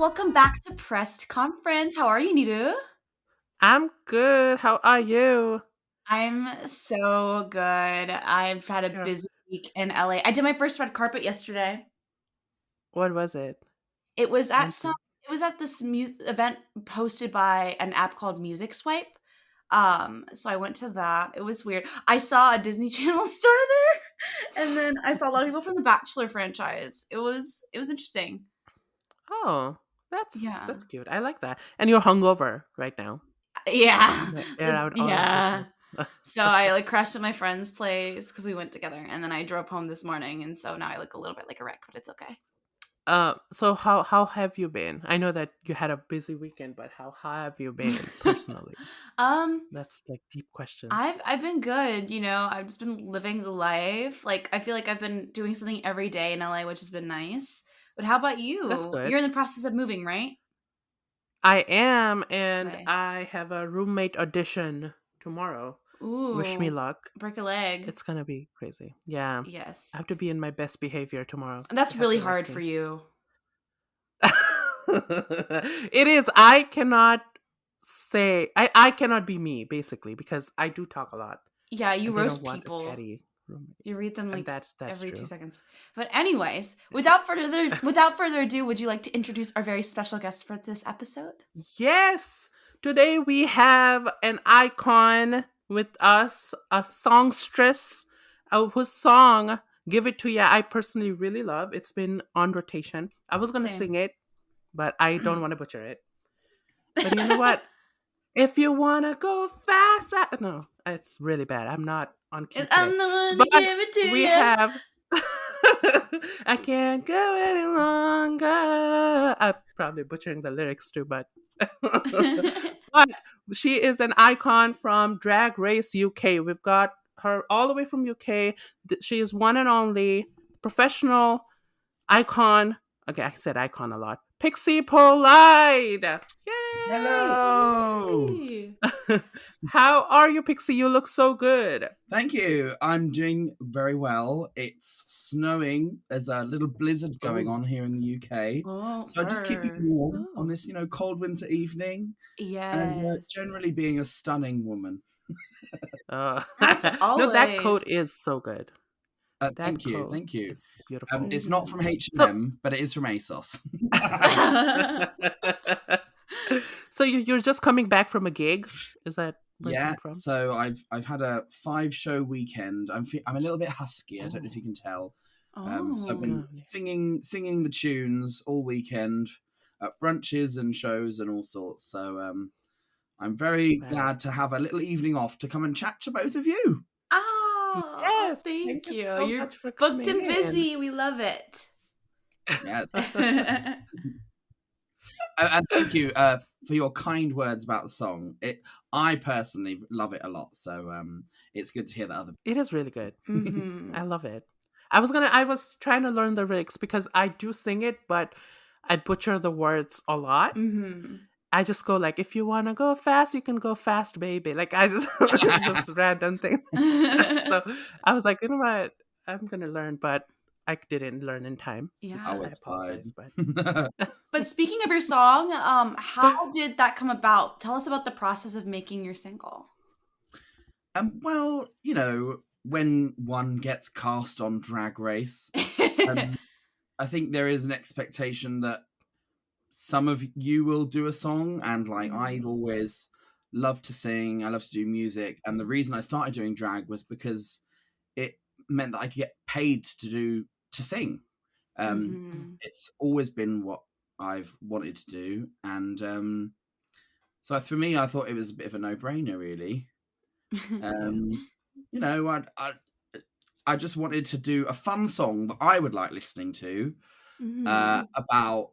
welcome back to Pressed Conference. How are you, Niru? I'm good. How are you? I'm so good. I've had a Yeah. busy week in LA. I did my first red carpet yesterday. What was it? It was at Thank some you. it was at this event hosted by an app called Music Swipe. So I went to that. It was weird. I saw a Disney Channel star there, and then I saw a lot of people from the Bachelor franchise. It was interesting. Oh, that's Yeah. that's cute. I like that. And you're hungover right now. Yeah. Like, air out all your Yeah. business. So I like crashed at my friend's place because we went together, and then I drove home this morning, and so now I look a little bit like a wreck, but it's okay. So how have you been? I know that you had a busy weekend, but how have you been personally? um, That's like deep I've questions. I've been good, I've just been living the life. Like I feel like I've been doing something every day in LA, which has been nice. But how about That's you? good. You're in the process of moving, right? I am, and Slay. I have a roommate audition tomorrow. Wish me Ooh, luck. break a leg. It's gonna be crazy. Yeah. I Yes, have to be in my best behavior tomorrow. and They that's have really to like hard for me. you. It is. I cannot say I cannot be me basically because I do talk a lot Yeah, you and they don't roast want a people. chatty roommate. You read them And like that's every 2 true. seconds. But anyways, without further ado, would you like to introduce our very special guest for this episode? Yes. Today we have an icon with us, a songstress whose song Give It To Ya I personally really love. It's been on rotation. I was gonna Same. sing it, but I don't want to butcher it. But you know what? If you wanna go fast, no, it's really bad. I'm not on key today. I'm the one to But give it to we you. have. I can't go any longer. I'm probably butchering the lyrics too, but. But she is an icon from Drag Race UK. We've got her all the way from UK. She is one and only professional icon. Okay, I said icon a lot. Pixie Polite. Yay! Hello. Yay! How are you, Pixie? You look so good. Thank you. I'm doing very well. It's snowing. There's a little blizzard going Oh, on here in the UK. Oh, So I'm just keeping burr. warm on oh. this, cold winter evening and Yes. generally being a stunning woman. As No, that coat always. is so good. That Thank you. coat Thank you. is beautiful. It's not Mhm. from So, H&M, but it is from ASOS. so you're just coming back from a gig? Is that where you Yeah, come from? so I've had a 5-show weekend. I'm a little bit husky. I don't know if Oh, you can tell. So I've Oh. been singing the tunes all weekend at brunches and shows and all sorts. So I'm very wow. glad to have a little evening off to come and chat to both of you. Oh, Yes, thank thank you you. so You're much for booked coming and in. busy. We love it. Yes, and thank you for your kind words about the song. I personally love it a lot. So it's good to hear that other. It is really good. Mm-hmm. I love it. I was trying to learn the lyrics because I do sing it, but I butcher the words a lot. Mm-hmm. I just go like, if you wanna go fast, you can go fast, baby. Like I just just random things. So I was like, you know what? I'm gonna learn, but I didn't learn in time, which Yeah. Oh, I it's fine. apologize. But But speaking of your song, how did that come about? Tell us about the process of making your single. Well, when one gets cast on Drag Race, um, I think there is an expectation that some of you will do a song, and like I've Mhm. always loved to sing, I love to do music, and the reason I started doing drag was because it meant that I could get paid to sing. Mhm. It's always been what I've wanted to do, and so for me, I thought it was a bit of a no-brainer, really. yeah. Um, I just wanted to do a fun song that I would like listening to Mhm. about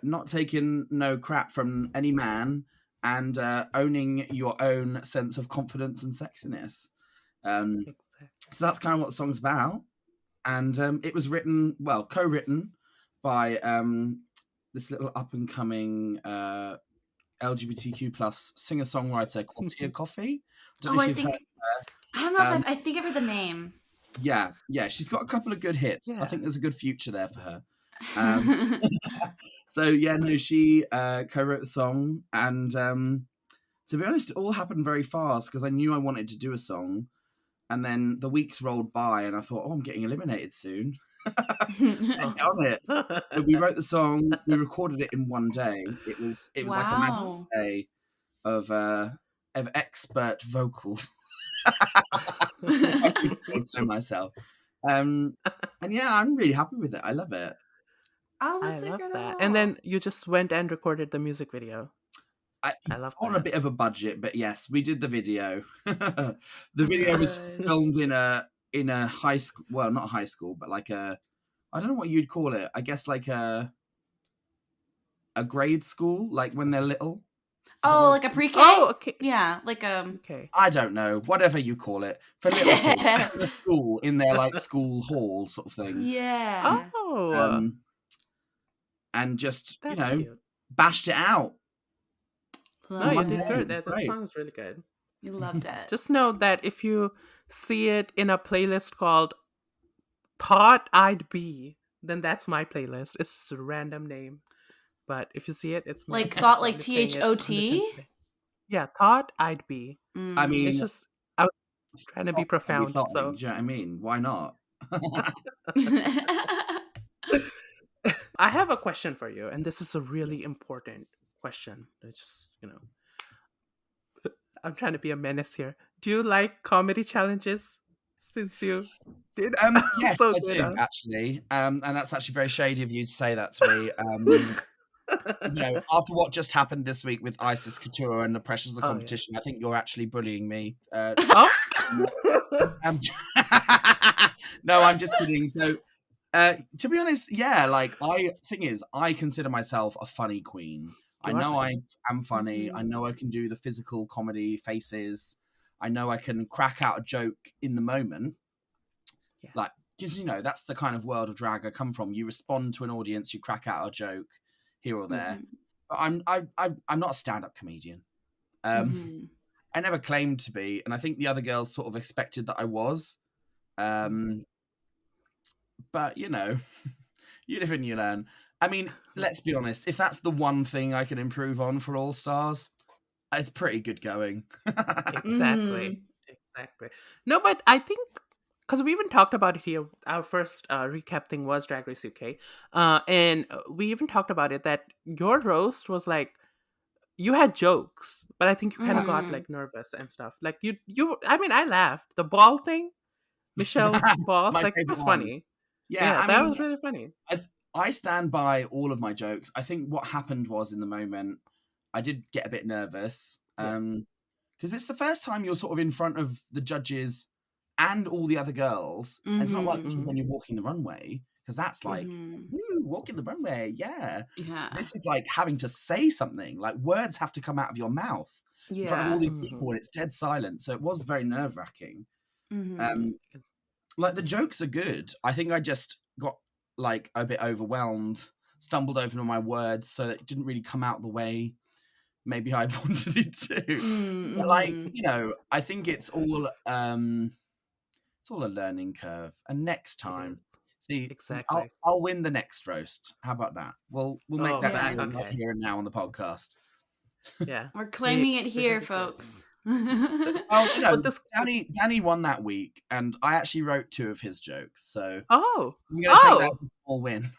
not taking no crap from any man and owning your own sense of confidence and sexiness. Exactly. So that's kind of what the song's about, and it was co-written by this little up and coming LGBTQ plus singer songwriter called Tia Coffee. I don't know Oh, if I you've heard. think I don't know if Um, I think I've heard the name. yeah, she's got a couple of good hits. I Yeah. think there's a good future there for her. So yeah, no, she co-wrote the song, and to be honest, it all happened very fast because I knew I wanted to do a song, and then the weeks rolled by, and I thought, oh, I'm getting eliminated soon. Oh. Get on it. So we wrote the song, we recorded it in one day. It was like a magic Wow. day of expert vocals. Oh, I could say myself. And yeah, I'm really happy with it. I love it. Oh, I that's love that. incredible. And then you just went and recorded the music video. I love On a that. bit of a budget, but yes, we did the video. The video was Good. filmed in a high school. Well, not high school, but like a, I don't know what you'd call it. I guess like a grade school, like when they're little. Oh, like a pre-K? Oh, okay. Yeah, like Okay. I don't know, whatever you call it, for little kids in a school, in their like school hall sort of thing. Yeah. Oh, And just that's cute. bashed it out. No, you did Monday, good. it was That great. song is really good. You loved it. Just know that if you see it in a playlist called Thought I'd Be, then that's my playlist. It's just a random name. But if you see it, it's Like me. thought, like I'm playing it THOT? 100%. Yeah, Thought I'd Be. I mean, It's just, I was trying to be profound. Do So you know what I mean? Why not? I have a question for you, and this is a really important question. It's just, I'm trying to be a menace here. Do you like comedy challenges? Since you did Yes, so I good, do actually, and that's actually very shady of you to say that to me. After what just happened this week with Isis Couture and the pressures of the competition, I think you're actually bullying me. Oh. No, I'm just kidding. So, to be honest, yeah, like I consider myself a funny queen. I know I am funny. I know I can do the physical comedy faces. I know I can crack out a joke in the moment. Yeah. Like, because that's the kind of world of drag I come from. You respond to an audience, you crack out a joke here or there. But I'm not a stand-up comedian. I never claimed to be, and I think the other girls sort of expected that I was. But you live and you learn. I mean, let's be honest. If that's the one thing I can improve on for All Stars, it's pretty good going. Exactly. No, but I think because we even talked about it here. Our first recap thing was Drag Race UK, and we even talked about it that your roast was like you had jokes, but I think you kind of got like nervous and stuff. Like you. I mean, I laughed. The ball thing, Michelle's balls, like it was funny. Yeah, that was really funny. I stand by all of my jokes. I think what happened was in the moment, I did get a bit nervous because it's the first time you're sort of in front of the judges and all the other girls. It's not like when you're walking the runway, because that's like, woo, walking the runway, yeah. This is like having to say something, like words have to come out of your mouth in front of all these people and it's dead silent. So it was very nerve-wracking. Like the jokes are good. I think I just got like a bit overwhelmed, stumbled over my words, so that it didn't really come out the way maybe I wanted it to. But like, I think it's all a learning curve. And next time, see, exactly, I'll win the next roast. How about that? We'll make that deal right here and now on the podcast. Yeah, we're claiming it here, folks. But Danny won that week, and I actually wrote 2 of his jokes. So I'm gonna take that as a small win.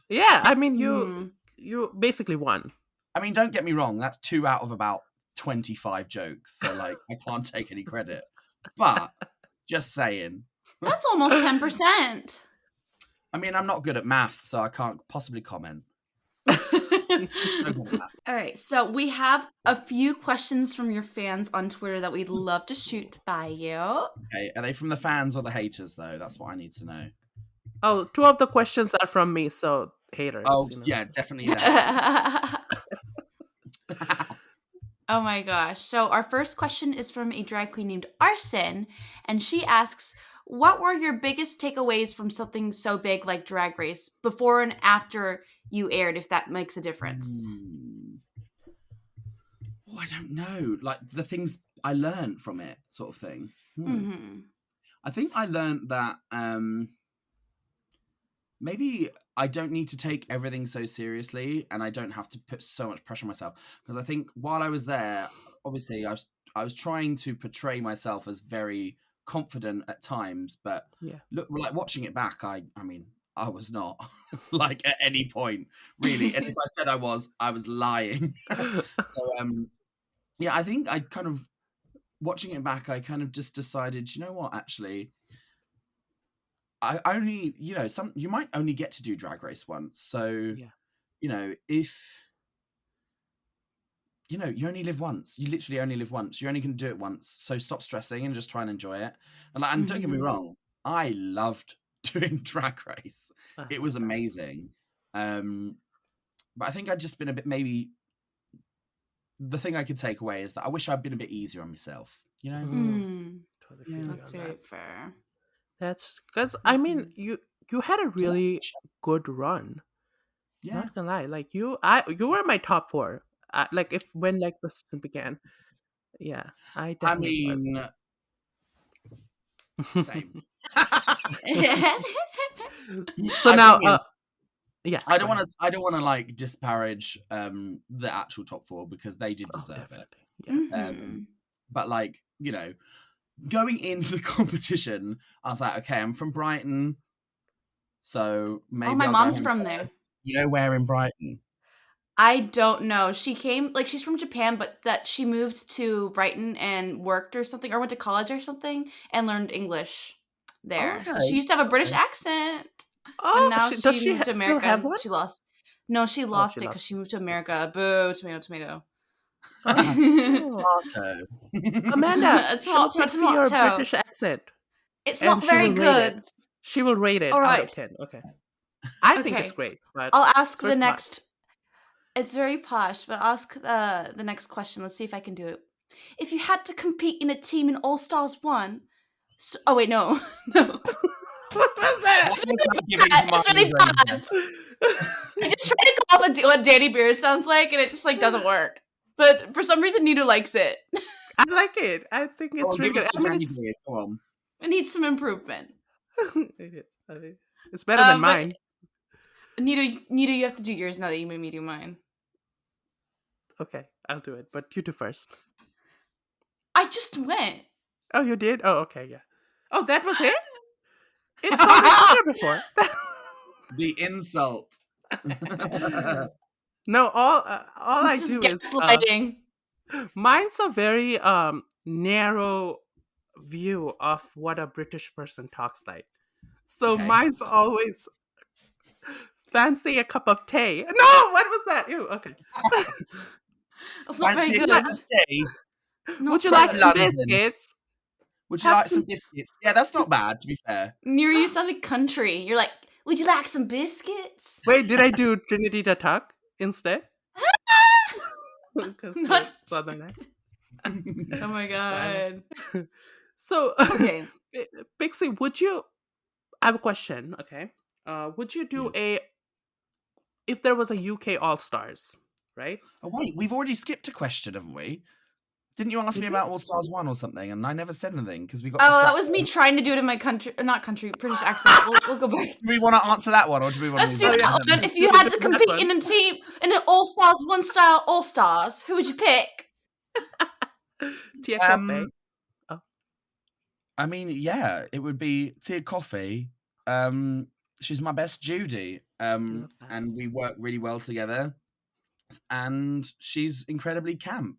Yeah, I mean you basically won. I mean, don't get me wrong, that's 2 out of about 25 jokes, so like I can't take any credit. But just saying. That's almost 10%. I mean, I'm not good at math, so I can't possibly comment. All right, so we have a few questions from your fans on Twitter that we'd love to shoot by you. Okay, are they from the fans or the haters, though? That's what I need to know. Oh, 2 of the questions are from me, so haters. Oh, yeah, definitely that. Oh my gosh. So our first question is from a drag queen named Arson, and she asks, what were your biggest takeaways from something so big like Drag Race before and after you aired, if that makes a difference? Oh, I don't know. Like the things I learned from it, sort of thing. I think I learned that maybe I don't need to take everything so seriously, and I don't have to put so much pressure on myself. Because I think while I was there, obviously I was trying to portray myself as very confident at times, but Yeah. look, like watching it back, I mean, I was not like at any point really, and if I said I was lying. So yeah, I think I kind of watching it back, I kind of just decided, you know what, actually. I only, you might only get to do Drag Race once. So, Yeah. if, you only live once. You literally only live once. You're only going to do it once. So stop stressing and just try and enjoy it. And don't get me wrong, I loved doing Drag Race. I It love was that. amazing. But I think I'd just been a bit, maybe the thing I could take away is that I wish I'd been a bit easier on myself, Totally feel you That's on very that. fair. That's because I mean you had a really So, good run. yeah. Not gonna lie, like you were my top 4. Like if when like the season began, yeah, I I definitely was. mean, same. So I now, think is yeah, I go don't want ahead. to. I don't want to like disparage the actual top 4 because they did Oh, deserve it. definitely, yeah. But like going into the competition, I was like, okay, I'm from Brighton, so maybe my I'll mom's go from there. You know where in Brighton? I don't know. She came, like, she's from Japan, but that she moved to Brighton and worked or something, or went to college or something, and learned English Oh, there. So she okay. used to have a British Okay. accent, but Oh, now does she she moved to still America have and one? she lost. No, she Oh, lost she it because lost. she moved to America. Boo, tomato, tomato. Oh, Tomato. Amanda, show Tomato, Pixie your tomato. British accent, It's and not she very will rate it. good. She will rate it All out of right. 10. Okay, I think it's Okay. great, but I'll ask it's very the posh. next. It's very posh, but I'll ask the next question. Let's see if I can do it. If you had to compete in a team in All Stars 1, oh wait, no. No. What was that? What It's was really that giving bad. It's really Hermione bad. Granger? I just tried to go off and do what Danny Beard sounds like, and it just like doesn't work. But for some reason, Nina likes it. I like it. I think Come it's on, really give good. us I some mean, Danny it's Beard. Come on. It needs some improvement. it is. I mean, it's better than But mine. Nita, you have to do yours now that you made me do mine. Okay, I'll do it. But you do first. I just went. Oh, you did? Oh, okay, yeah. Oh, that was it? It sounded better before. The insult. No, all I This is do is gaslighting. mine's a very narrow view of what a British person talks like. So Okay. mine's always fancy a cup of tea. No, what was that? Ew, okay. That's not very Fancy a good. cup of tea? Would you From like some London. biscuits? Would you like some biscuits? Yeah, that's not bad, to be fair. Near you sounded country. You're like, would you like some biscuits? Wait, did I do Trinity the Tuck instead? Because you're Not- Southern accent. Oh my god. So, Okay. Pixie, would you? I have a question. Okay, would you do if there was a UK All Stars, right? Oh, wait, we've already skipped a question, haven't we? Didn't you ask me about All Stars 1 or something? And I never said anything because we got Oh, that distracted. was me trying to do it in my British accent. We'll go back. Do we want to answer that one or do we want to Let's move do on? that one. If you had to compete in a team in an All Stars 1 style All Stars, who would you pick? Tia Coffee. I mean, yeah, it would be Tia Coffee. She's my best Judy. And we work really well together. And she's incredibly camp.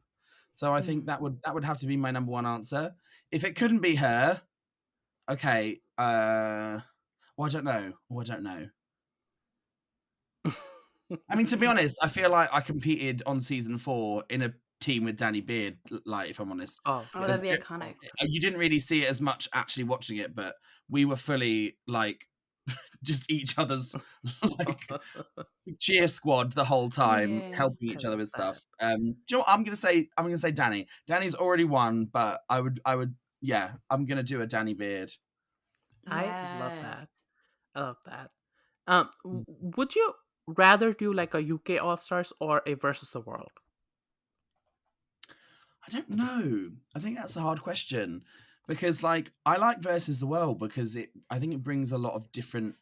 So I think that would have to be my number one answer. If it couldn't be her, okay. Well, I don't know. I mean, to be honest, I feel like I competed on season 4 in a team with Danny Beard. Like, if I'm honest, that'd be iconic. You didn't really see it as much actually watching it, but we were fully like just each other's like cheer squad the whole time, helping each other with stuff. Do you know what I'm gonna say? I'm gonna say Danny. Danny's already won, but I would yeah, I'm gonna do a Danny Beard. I love that. Would you rather do like a UK All Stars or a Versus the World? I don't know. I think that's a hard question because like I like Versus the World because I think it brings a lot of different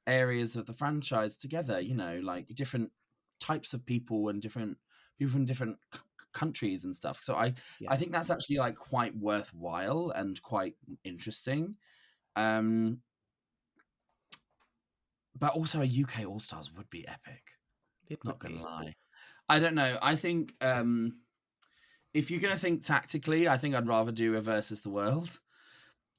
areas of the franchise together, you know, like different types of people and different people from different countries and stuff. So I think that's actually like quite worthwhile and quite interesting. But also a UK All Stars would be epic. Not gonna lie. I don't know. I think if you're gonna think tactically, I think I'd rather do a versus the world.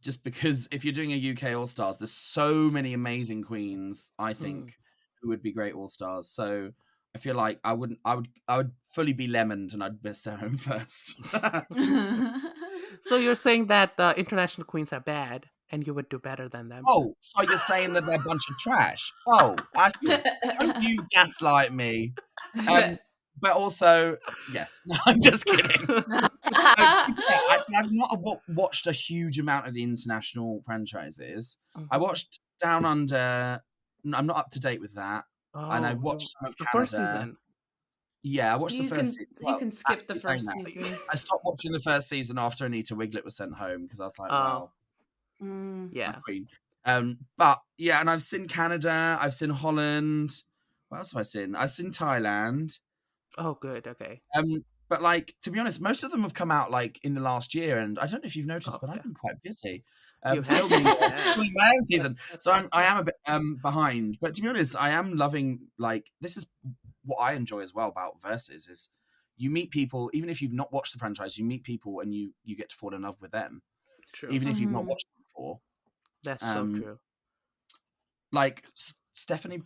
Just because if you're doing a UK All Stars, there's so many amazing queens, I think, who would be great All Stars. So I feel like I would fully be lemoned and I'd best at home first. So you're saying that the international queens are bad and you would do better than them? Oh, so you're saying that they're a bunch of trash? Oh, I see. Don't you gaslight me. But also, yes. No, I'm just kidding. Actually, I've not watched a huge amount of the international franchises. I watched Down Under. I'm not up to date with that. And I watched some of the Canada. first season. Yeah, I watched the first season. You can skip the first season. I stopped watching the first season after Anita Wiglet was sent home because I was like, wow. Yeah. Queen. But yeah, and I've seen Canada, I've seen Holland. What else have I seen? I've seen Thailand. Oh, good. Okay. But like, to be honest, most of them have come out like in the last year, and I don't know if you've noticed, but I've been quite busy filming my own season, so I am a bit behind. But to be honest, I am loving, like, this is what I enjoy as well about Versus is you meet people, even if you've not watched the franchise, you meet people and you get to fall in love with them. True. Even if you've not watched them before. That's so true. Like Stephanie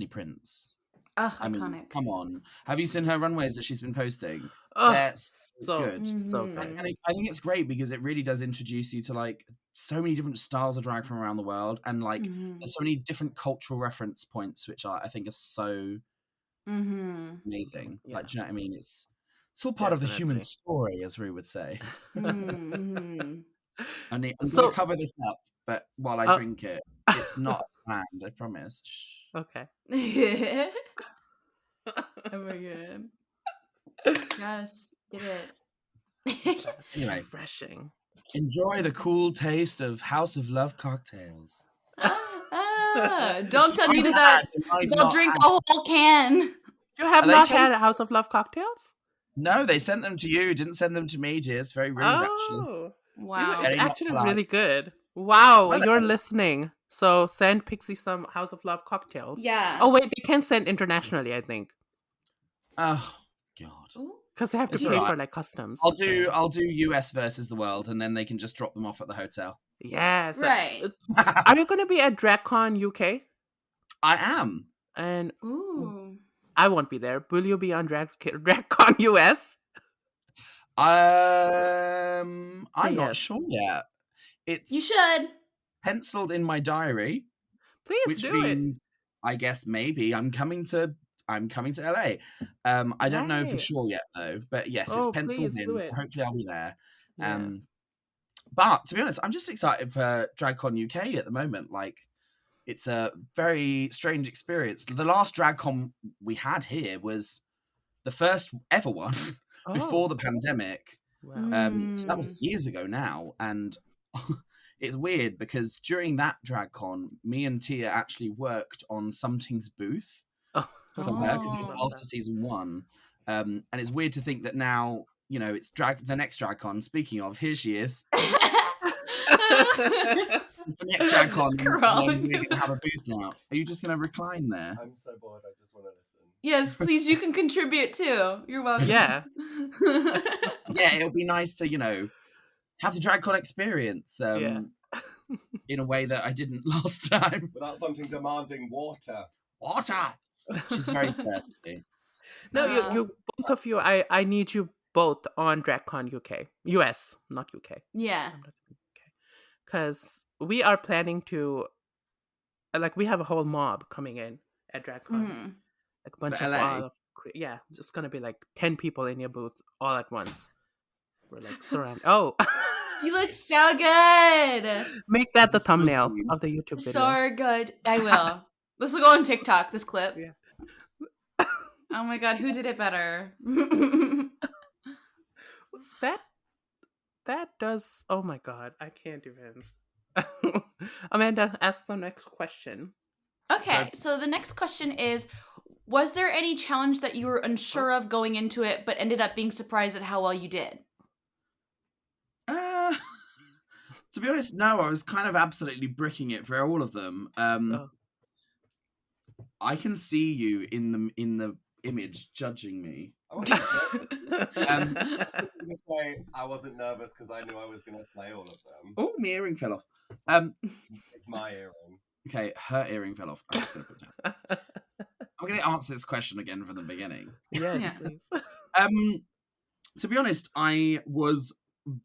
Prince. I mean, iconic. Come on. Have you seen her runways that she's been posting? Oh, that's so good. So good. And I think it's great because it really does introduce you to like so many different styles of drag from around the world, and like there's so many different cultural reference points which I think are so amazing. Yeah. Like, do you know what I mean? It's all part of the human story, as Rue would say. I'm gonna cover this up, but while I drink it, it's not planned, I promise. Shh. Okay. Oh my god. Yes, get it. Anyway, refreshing. Enjoy the cool taste of House of Love cocktails. Don't tell me that they'll drink a whole can. You have not had House of Love cocktails? No, they sent them to you. Didn't send them to me, dear. It's very rude, actually. Wow. It's actually really good. Wow, you're listening. So send Pixie some House of Love cocktails. Yeah. Oh, wait, they can send internationally, I think. Oh, God. Because they have to pay for like customs. I'll do US versus the world, and then they can just drop them off at the hotel. Yes. Right. Are you going to be at DragCon UK? I am. And I won't be there. Will you be on DragCon US? I'm not sure yet. You should. Penciled in my diary. Please which do means, it. I guess maybe I'm coming to LA. I don't know for sure yet though, but yes, it's penciled in. So hopefully I'll be there. Yeah. But to be honest, I'm just excited for DragCon UK at the moment. Like, it's a very strange experience. The last DragCon we had here was the first ever one before the pandemic. Wow. So that was years ago now, and it's weird because during that DragCon, me and Tia actually worked on Something's booth for her because it was after season 1, and it's weird to think that now, you know, it's the next DragCon. Speaking of, here she is. It's the next DragCon. We're going to have a booth now. Are you just going to recline there? I'm so bored. I just want to listen. Yes, please. You can contribute too. You're welcome. Yeah. Yeah, it'll be nice to, you know, have the DragCon experience in a way that I didn't last time. Without something demanding water. Water! She's very thirsty. No, you both of you, I need you both on DragCon UK. US, not UK. Yeah. Because we are planning to, like, we have a whole mob coming in at DragCon. Like a bunch of, just going to be like 10 people in your booth all at once. We're like surrounded. Oh. You look so good. Make that the thumbnail of the YouTube video. So good. I will. This will go on TikTok, this clip. Yeah. Oh my god, who did it better? That does... Oh my god, I can't even... Amanda, ask the next question. Okay, so the next question is, was there any challenge that you were unsure of going into it, but ended up being surprised at how well you did? To be honest, no. I was kind of absolutely bricking it for all of them. Oh. I can see you in the image judging me. I wasn't nervous. This way, I wasn't nervous because I knew I was going to slay all of them. Oh, my earring fell off. It's my earring. Okay, her earring fell off. I'm just going to put it down. I'm going to answer this question again from the beginning. Yes, Yeah. please. To be honest, I was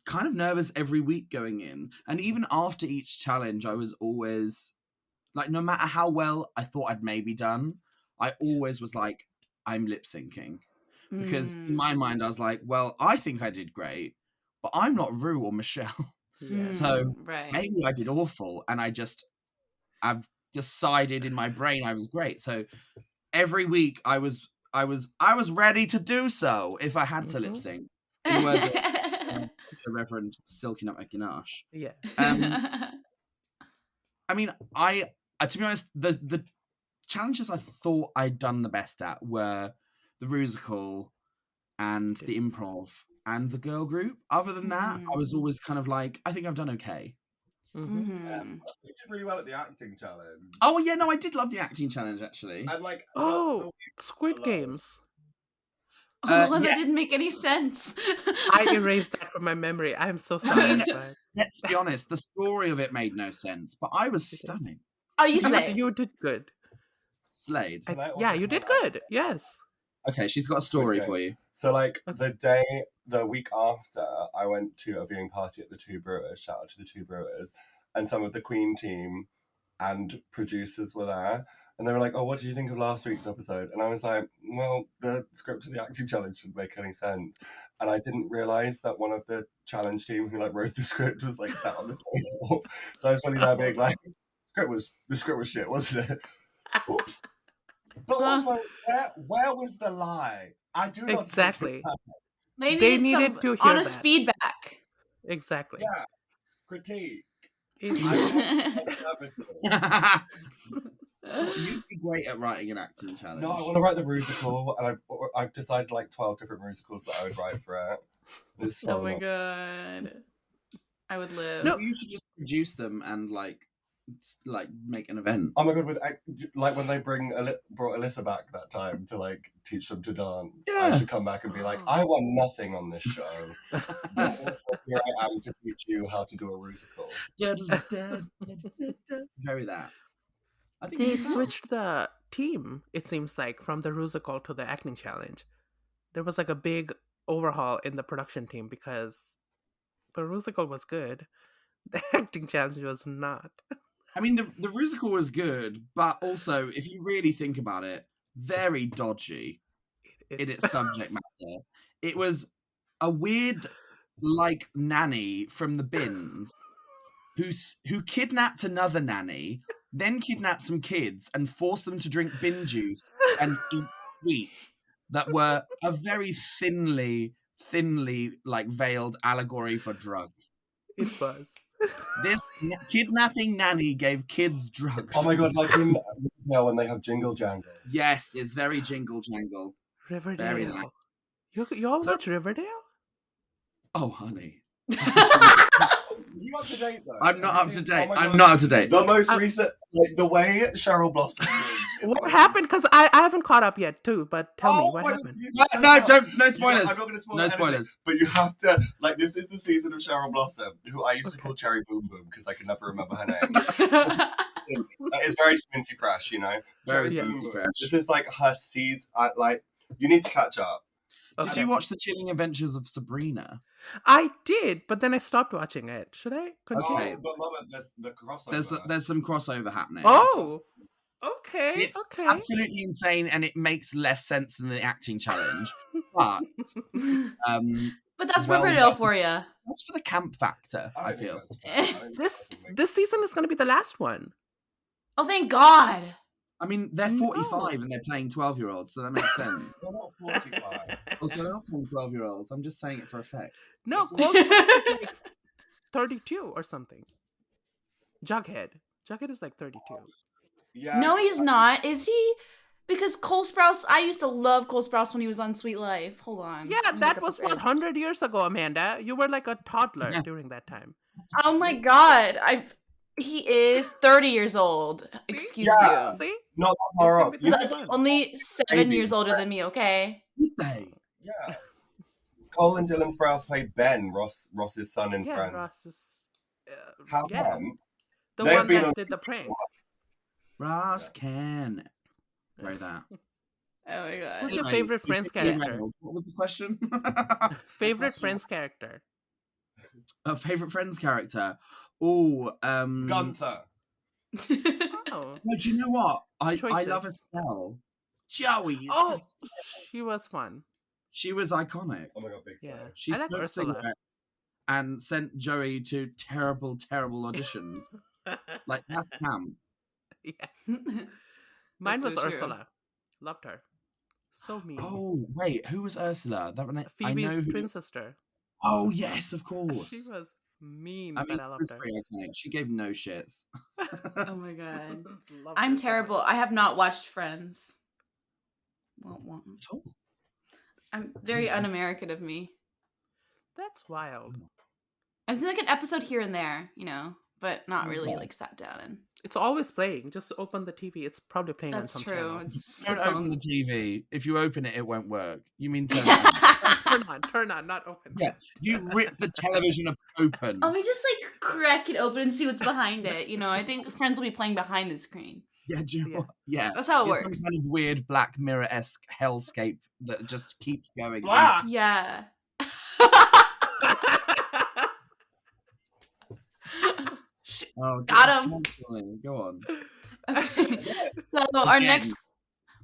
kind of nervous every week going in, and even after each challenge, I was always like, no matter how well I thought I'd maybe done, I always was like, I'm lip syncing. Because in my mind, I was like, well, I think I did great, but I'm not Rue or Michelle. Yeah. So right. maybe I did awful, and I've decided in my brain I was great. So every week I was ready to do so if I had to lip sync. In the words of Reverend Silky Nutmeg Ganache. Yeah. I mean, to be honest, the challenges I thought I'd done the best at were the Rusical and the improv and the girl group. Other than that, I was always kind of like, I think I've done okay. Mm-hmm. You did really well at the acting challenge. Oh yeah, no, I did love the acting challenge actually. And like, Squid alone. Games. Oh, that yes. didn't make any sense. I erased that from my memory. I'm so sorry. But... Let's be honest, the story of it made no sense, but I was stunning. Oh, you slayed. You did good. Slayed. Yeah, you did good. Yes. Okay, she's got a story for you. So, like, the week after, I went to a viewing party at the Two Brewers. Shout out to the Two Brewers. And some of the Queen team and producers were there. And they were like, oh, what did you think of last week's episode? And I was like, well, the script of the acting challenge didn't make any sense. And I didn't realise that one of the challenge team who, like, wrote the script was, like, sat on the table. So I was funny there being like, the script was shit, wasn't it? Oops. But also, where was the lie? I do not exactly. They needed some to hear honest that. feedback. Exactly. Yeah, critique. You'd be great at writing an acting challenge. No, I want to write the musical, and I've decided like 12 different musicals that I would write for it. It's so oh my god, I would live. No, you should just produce them and like make an event. Oh my god, with like when they brought Alyssa back that time to like teach them to dance, I should come back and be like, I won nothing on this show. Here I am to teach you how to do a musical. Very that. I think they switched the team, it seems like, from the Rusical to the acting challenge. There was like a big overhaul in the production team because the Rusical was good. The acting challenge was not. I mean, the Rusical was good, but also, if you really think about it, very dodgy in its subject matter. It was a weird, like, nanny from the bins who kidnapped another nanny, then kidnapped some kids and forced them to drink bin juice and eat sweets that were a very thinly, like, veiled allegory for drugs. It was. This kidnapping nanny gave kids drugs. Oh my god, like in Riverdale when they have Jingle Jangle. Yes, it's very Jingle Jangle. Riverdale. Very nice. You all watch Riverdale? Oh, honey. You up to date though? I'm not up to date. Oh I'm not up to date. The most recent, like the way Cheryl Blossom. What happened? Because I haven't caught up yet too. But tell me what happened. No spoilers. I'm not going to spoil No anything, spoilers. but you have to like. This is the season of Cheryl Blossom, who I used to call Cherry Boom Boom because I could never remember her name. It's very Sminty Fresh, you know. Very Cherry Sminty Boom Boom. Fresh. This is like her season. Like you need to catch up. Okay. Did you watch The Chilling Adventures of Sabrina? I did, but then I stopped watching it. Should I continue? Okay. But Mama, there's the crossover. There's some crossover happening. Oh, okay. It's okay. absolutely insane, and it makes less sense than the acting challenge. But that's Riverdale for you. That's for the camp factor. I feel This season is going to be the last one. Oh, thank God. I mean, they're 45 and they're playing 12-year-olds, so that makes sense. They're not 45. Also, they're not playing 12-year-olds. I'm just saying it for effect. No, Gold is like 32 or something. Jughead is like 32. Yeah. No, he's not. Is he? Because Cole Sprouse, I used to love Cole Sprouse when he was on Sweet Life. Hold on. Yeah, Let me that look up was his what age. 100 years ago, Amanda. You were like a toddler during that time. Oh my god. He is 30 years old. See? Excuse Yeah. you. See? Not that It's far gonna up. be You know, That's 31. only 7 Baby. years older than me, okay? Did they? Yeah. Cole and Dylan Sprouse played Ben, Ross's son in Yeah, Friends. Ross is. How Yeah, come? the They've one been that on did the prank. Ross can. Write that. Oh my god. Who's your Anyway, favorite you Friends picked me character? well. What was the question? Favorite Friends character? A favorite Friends character? Oh, Gunther. Oh. No, do you know what? I love Choices. Estelle. Joey. It's Oh, just- she was fun. she was iconic. Oh my god, big Yeah. fan. She I like smoked Ursula. cigarettes and sent Joey to terrible, terrible auditions. Like, that's camp. Yeah. Mine That's was so true. Ursula. Loved her. So mean. Oh, wait, who was Ursula? That one, I know Phoebe's who. twin sister. Oh, yes, of course. She was mean, I mean, but I she loved was her. pretty iconic. She gave no shits. Oh my god. Loved I'm her so terrible. much. I have not watched Friends. Won't. At all. I'm very un-American of me. That's wild. I've seen like an episode here and there, you know, but not really Yeah. like sat down and. It's always playing. Just open the TV. It's probably playing That's on some true. channel. It's Don't open the TV. If you open it, it won't work. You mean turn it on? Turn on, not open. Yeah. If you rip the television open. Let me just like crack it open and see what's behind it. You know, I think Friends will be playing behind the screen. Yeah, do you know Yeah. what? Yeah. That's how it It's works. some kind of weird Black Mirror-esque hellscape that just keeps going. Black! Yeah. Oh, Got him. canceling. Go on. Okay. So our Again. next,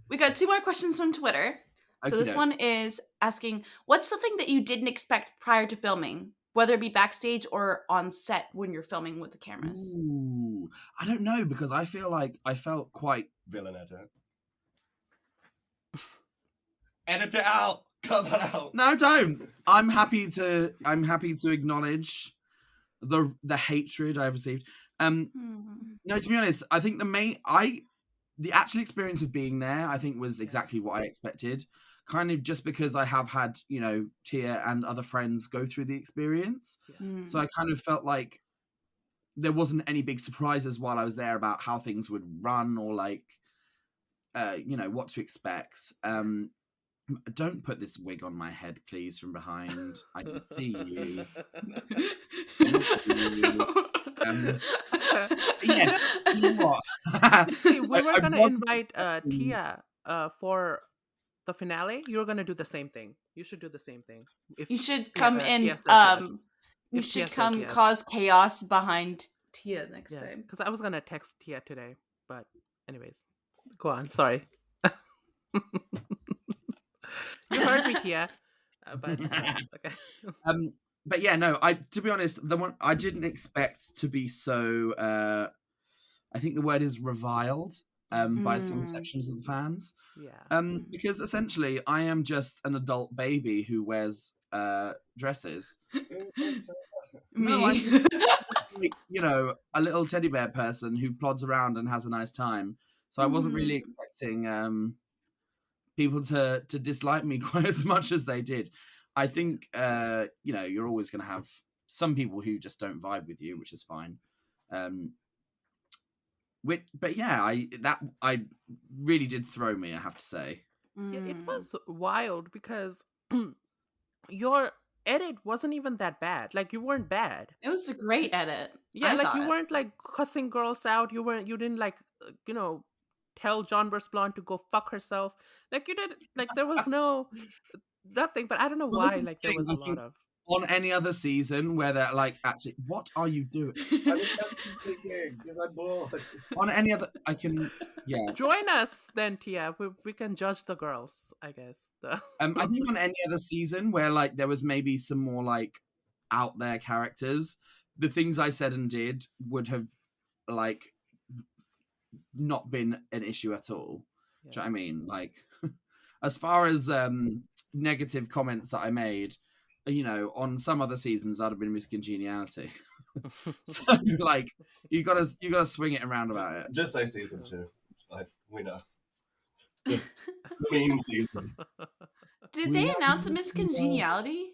we got 2 more questions from Twitter. So this Okey-doke. one is asking, what's something that you didn't expect prior to filming, whether it be backstage or on set when you're filming with the cameras? Ooh, I don't know, because I feel like I felt quite. Villain edit. Edit it out! Cut that out! No, don't. I'm happy to acknowledge the hatred I've received. No, to be honest, I think the actual experience of being there, I think, was exactly what I expected. Kind of just because I have had, you know, Tia and other friends go through the experience. So I kind of felt like there wasn't any big surprises while I was there about how things would run or like, you know, what to expect. Don't put this wig on my head, please, from behind. I can see you. Yes, you know what? See, we were I gonna wasn't invite expecting- Tia for the finale. You were gonna do the same thing. You should do the same thing. If You should come and Tia says yes. you If Tia should says come yes. cause chaos behind Tia next Yeah, time. because I was gonna text Tia today, but anyways, go on. Sorry. You heard me, Tia. But okay. But yeah, no. To be honest, the one I didn't expect to be so. I think the word is reviled. By some sections of the fans. Yeah. Because essentially, I am just an adult baby who wears dresses. No, I'm Me. just like, you know, a little teddy bear person who plods around and has a nice time. So I wasn't really expecting people to dislike me quite as much as they did. I think you know, you're always going to have some people who just don't vibe with you, which is fine. But yeah, I really did throw me, I have to say. Yeah, it was wild because your edit wasn't even that bad. Like, you weren't bad. It was a great edit. Yeah, I like thought. you weren't like cussing girls out. You didn't like you know, tell John Blonde to go fuck herself. Like, you did, like, there was no nothing. But I don't know Well, this why. is the Like, there thing, was I a lot think of. On any other season where they're like, actually, what are you doing? I was actually thinking, because I'm bored. On any other, I can, yeah. Join us then, Tia. We can judge the girls, I guess. I think on any other season where like there was maybe some more like out there characters, the things I said and did would have like not been an issue at all. Yeah. Do you know what I mean? Like, as far as negative comments that I made, on some other seasons I'd have been Miss Congeniality. So like you gotta swing it around about it. Just say season 2. It's fine. We know. The meme season. Did they announce a Miss Congeniality?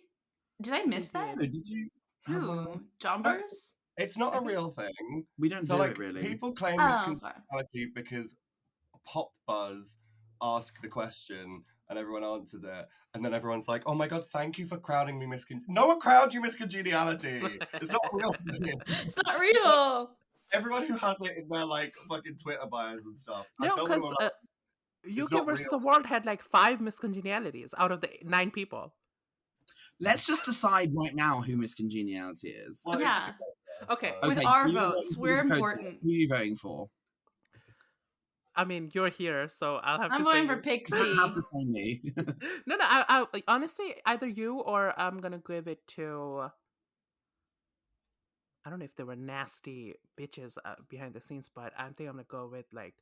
Did I miss that? Did you? Who? John Burrs? It's not a real thing. We don't So do like it really. people claim Oh, Miss okay. Congeniality because Pop Buzz ask the question and everyone answers it, and then everyone's like, "Oh my god, thank you for crowning me Miss No one crowned you Miss Congeniality. It's not a real thing. It's not real. Everyone who has it in their like fucking Twitter bios and stuff. I No, tell them, because I'm like, UK not versus real. the World had like 5 miscongenialities out of the 9 people. Let's just decide right now who Miss Congeniality is. well, Yeah. it's Dakota, Okay. With Okay, our so you're votes, voting for we're Dakota. important. Who are you voting for? I mean, you're here, so I'll have I'm to say voting for you. Pixie. You don't have to say me. No, I like, honestly, either you or I'm gonna give it to. I don't know if there were nasty bitches behind the scenes, but I think I'm gonna go with like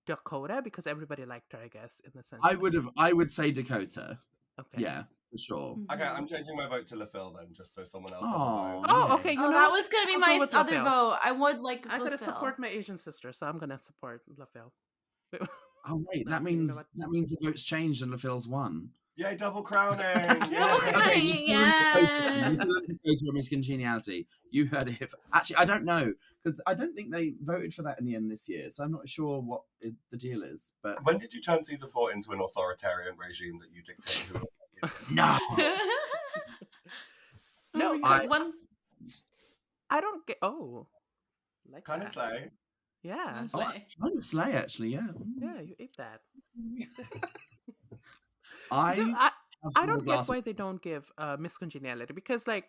Dakota because everybody liked her, I guess, in the sense. I would say Dakota. Okay. Yeah, for sure. Okay, I'm changing my vote to LaFille then, just so someone else has a Oh, vote. Oh, yeah. okay. You Oh, know that what? was gonna be I'll go my with other LaFille. vote. I would like. I'm gonna LaFille. support my Asian sister, so I'm gonna support LaFille. Oh wait, No, that you know means what? the vote's changed and LaFille's won. Yay, double crowning! Double Yay! crowning. you heard Yes. Dakota or Miss Congeniality. You heard it. Actually, I don't know because I don't think they voted for that in the end this year, so I'm not sure what the deal is. But When did you turn season 4 into an authoritarian regime that you dictate who? no, No, because I- one. I don't get. Oh, like Kind of that. slay. Yeah, I'm a slay actually. Yeah, yeah, you ate that. I No, have I some don't get glasses. why they don't give Miss Congeniality because like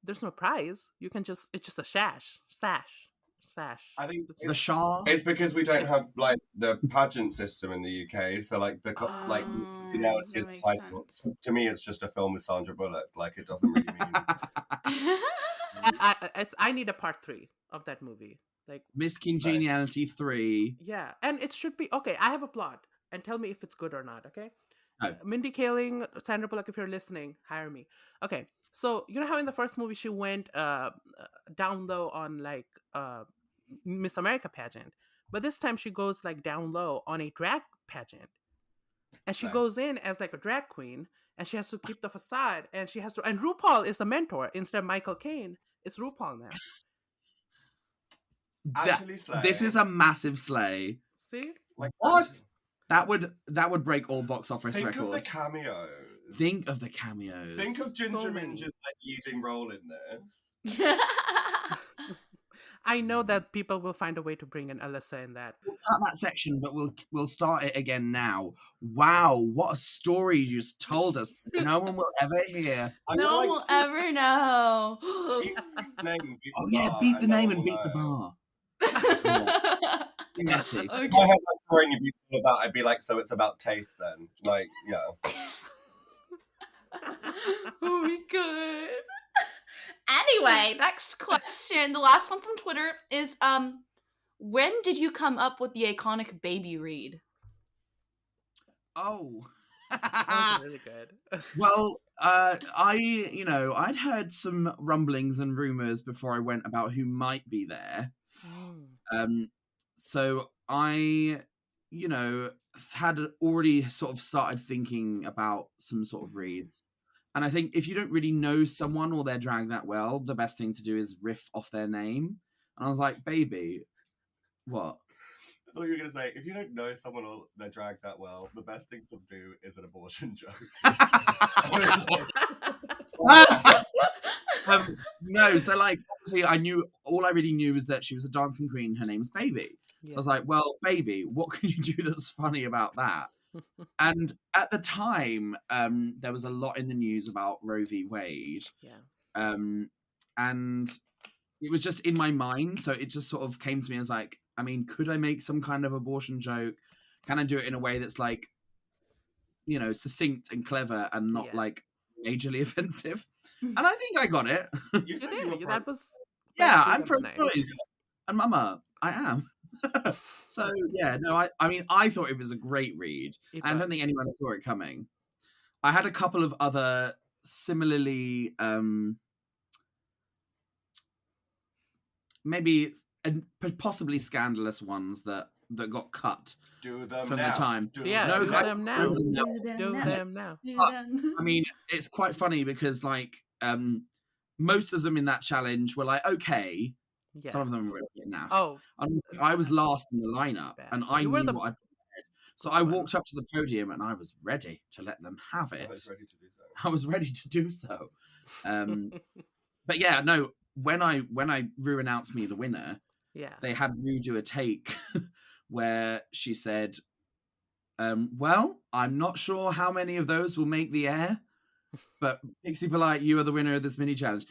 there's no prize. You can just it's just a sash. I think That's The just- Shah. it's because we don't have like the pageant system in the UK, so like the like Oh, now that it's makes title. To me, it's just a film with Sandra Bullock. Like it doesn't really mean. I need a part 3 of that movie. Like Miss Congeniality 3. yeah, and it should be okay. I have a plot, and tell me if it's good or not. Okay. Oh. Mindy Kaling, Sandra Bullock, if you're listening, hire me. Okay, so you know how in the first movie she went down low on like Miss America pageant, but this time she goes like down low on a drag pageant, and she Right. goes in as like a drag queen, and she has to keep the facade, and she has to. And RuPaul is the mentor instead of Michael Caine. It's RuPaul now. Actually, slay. This is a massive slay. See, like What? actually- That would break all box office Think records. of the cameos. Think of the cameos. Think of Ginger So many. Minge's like leading role in this. I know that people will find a way to bring in Alyssa in that. We'll cut that section, but we'll start it again now. Wow, what a story you just told us. No one will ever hear. I No feel one like will ever know. beep the name, beep Oh the yeah, bar, beat the and no name one and will beat the know. bar. Messy. If I heard that story and you beat all of that, I'd be like, so it's about taste then. Like, yeah. Oh my god. Anyway, next question. The last one from Twitter is when did you come up with the iconic baby read? Oh. That was really good. Well, I'd heard some rumblings and rumors before I went about who might be there. So I, had already sort of started thinking about some sort of reads. And I think if you don't really know someone or their drag that well, the best thing to do is riff off their name. And I was like, baby, what? I thought you were going to say, if you don't know someone or their drag that well, the best thing to do is an abortion joke. No, so like, obviously all I really knew was that she was a dancing queen. Her name was Baby. Yeah. So I was like, well, Baby, what can you do that's funny about that? And at the time, there was a lot in the news about Roe v. Wade. Yeah. And it was just in my mind. So it just sort of came to me as like, I mean, could I make some kind of abortion joke? Can I do it in a way that's like, succinct and clever and not like majorly offensive? And I think I got it. You said You you were did. That was Yeah, best read I'm of the night. pro-choice. And Mama, I am. So, yeah, no, I mean, I thought it was a great read. It I don't was. think anyone saw it coming. I had a couple of other similarly maybe possibly scandalous ones that got cut Do them from now. the time. Do Yeah, No, do guys, them now. Do Do them them now. Do But, them. I mean, it's quite funny because like most of them in that challenge were like okay. Yeah. Some of them were a bit naff. Oh, I was last in the lineup, bad. and I You were knew the what I'd prepared. So good I one. walked up to the podium, and I was ready to let them have I it. was ready to do so. I was ready to do so. But yeah, no. When Rue announced me the winner, yeah. they had Rue do a take where she said, "Well, I'm not sure how many of those will make the air, but Pixie Polite, you are the winner of this mini challenge."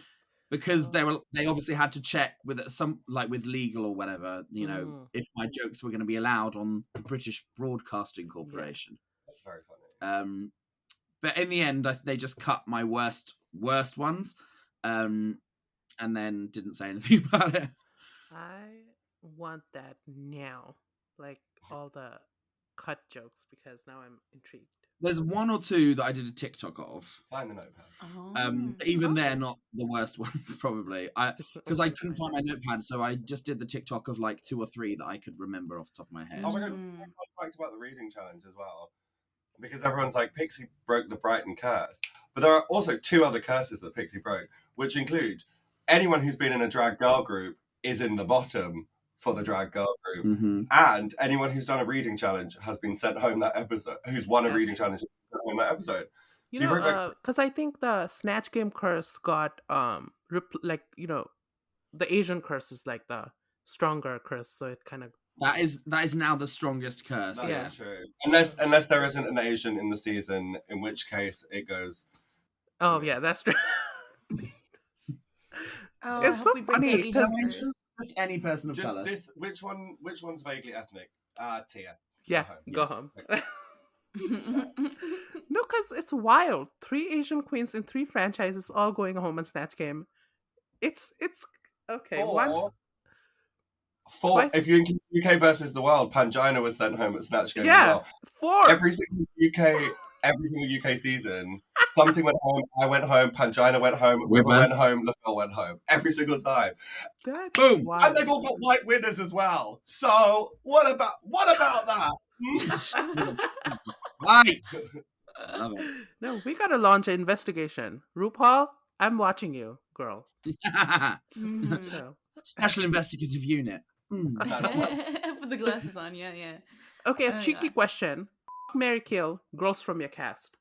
Because they obviously had to check with some like with legal or whatever, you know, if my jokes were going to be allowed on the British Broadcasting Corporation. That's very funny. But in the end, they just cut my worst ones, and then didn't say anything about it. I want that now, like all the cut jokes, because now I'm intrigued. There's one or two that I did a TikTok of. Find the notepad. But even they're not the worst ones, probably. Because I couldn't find my notepad, so I just did the TikTok of like 2 or 3 that I could remember off the top of my head. Oh my god, fun fact about the reading challenge as well. Because everyone's like, Pixie broke the Brighton curse. But there are also 2 other curses that Pixie broke, which include anyone who's been in a drag girl group is in the bottom for the drag girl group. Mm-hmm. And anyone who's done a reading challenge has been sent home that episode, who's won a That's reading true. challenge has been sent home that episode. You So you broke know, because I think the Snatch Game curse got like, you know, the Asian curse is like the stronger curse, so it kind of That is now the strongest curse. That Yeah. is true. Unless there isn't an Asian in the season, in which case it goes. Oh yeah, that's true. Oh, It's I hope so we break funny, the Asian 'cause- curse. Any person of Just color. this. Which one's vaguely ethnic? Tia. Yeah, home. go home. No, because it's wild. 3 Asian queens in 3 franchises all going home on Snatch Game. It's okay. Once If you include UK versus the world, Pangina was sent home at Snatch Game as yeah, well. 4. Every single UK season, something went home. I went home. Pangina went home. River went home. LaFell went home. Every single time. That's Boom. wild. And they've all got white winners as well. So what about that? Right. Love it. No, we gotta launch an investigation. RuPaul, I'm watching you, girl. No. Special investigative unit. Put the glasses on, yeah. Okay, a cheeky question. Marry, kill girls from your cast.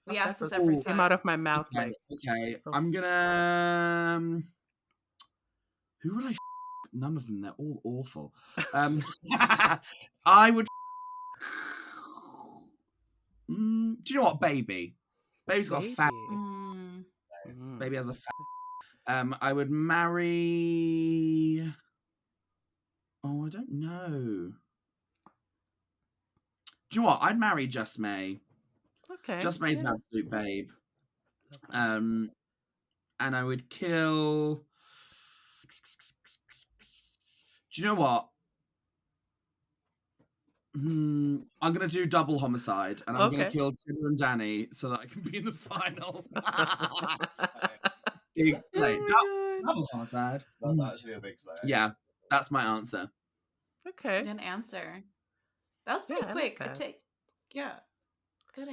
We asked this That's every came time. out of my mouth. Okay, like, I'm gonna. Who would I? None of them. They're all awful. I would. Do you know what, Baby? Baby's got a fat. Baby has a fat. I would marry. Oh, I don't know. Do you know what? I'd marry Just May. Okay. Just May's an absolute babe. And I would kill. Do you know what? I'm gonna do double homicide, and I'm gonna kill Tina and Danny so that I can be in the final. Big play. Double homicide. That's actually a big slay. Yeah, that's my answer. Okay. Good answer. That was pretty quick. Good answer.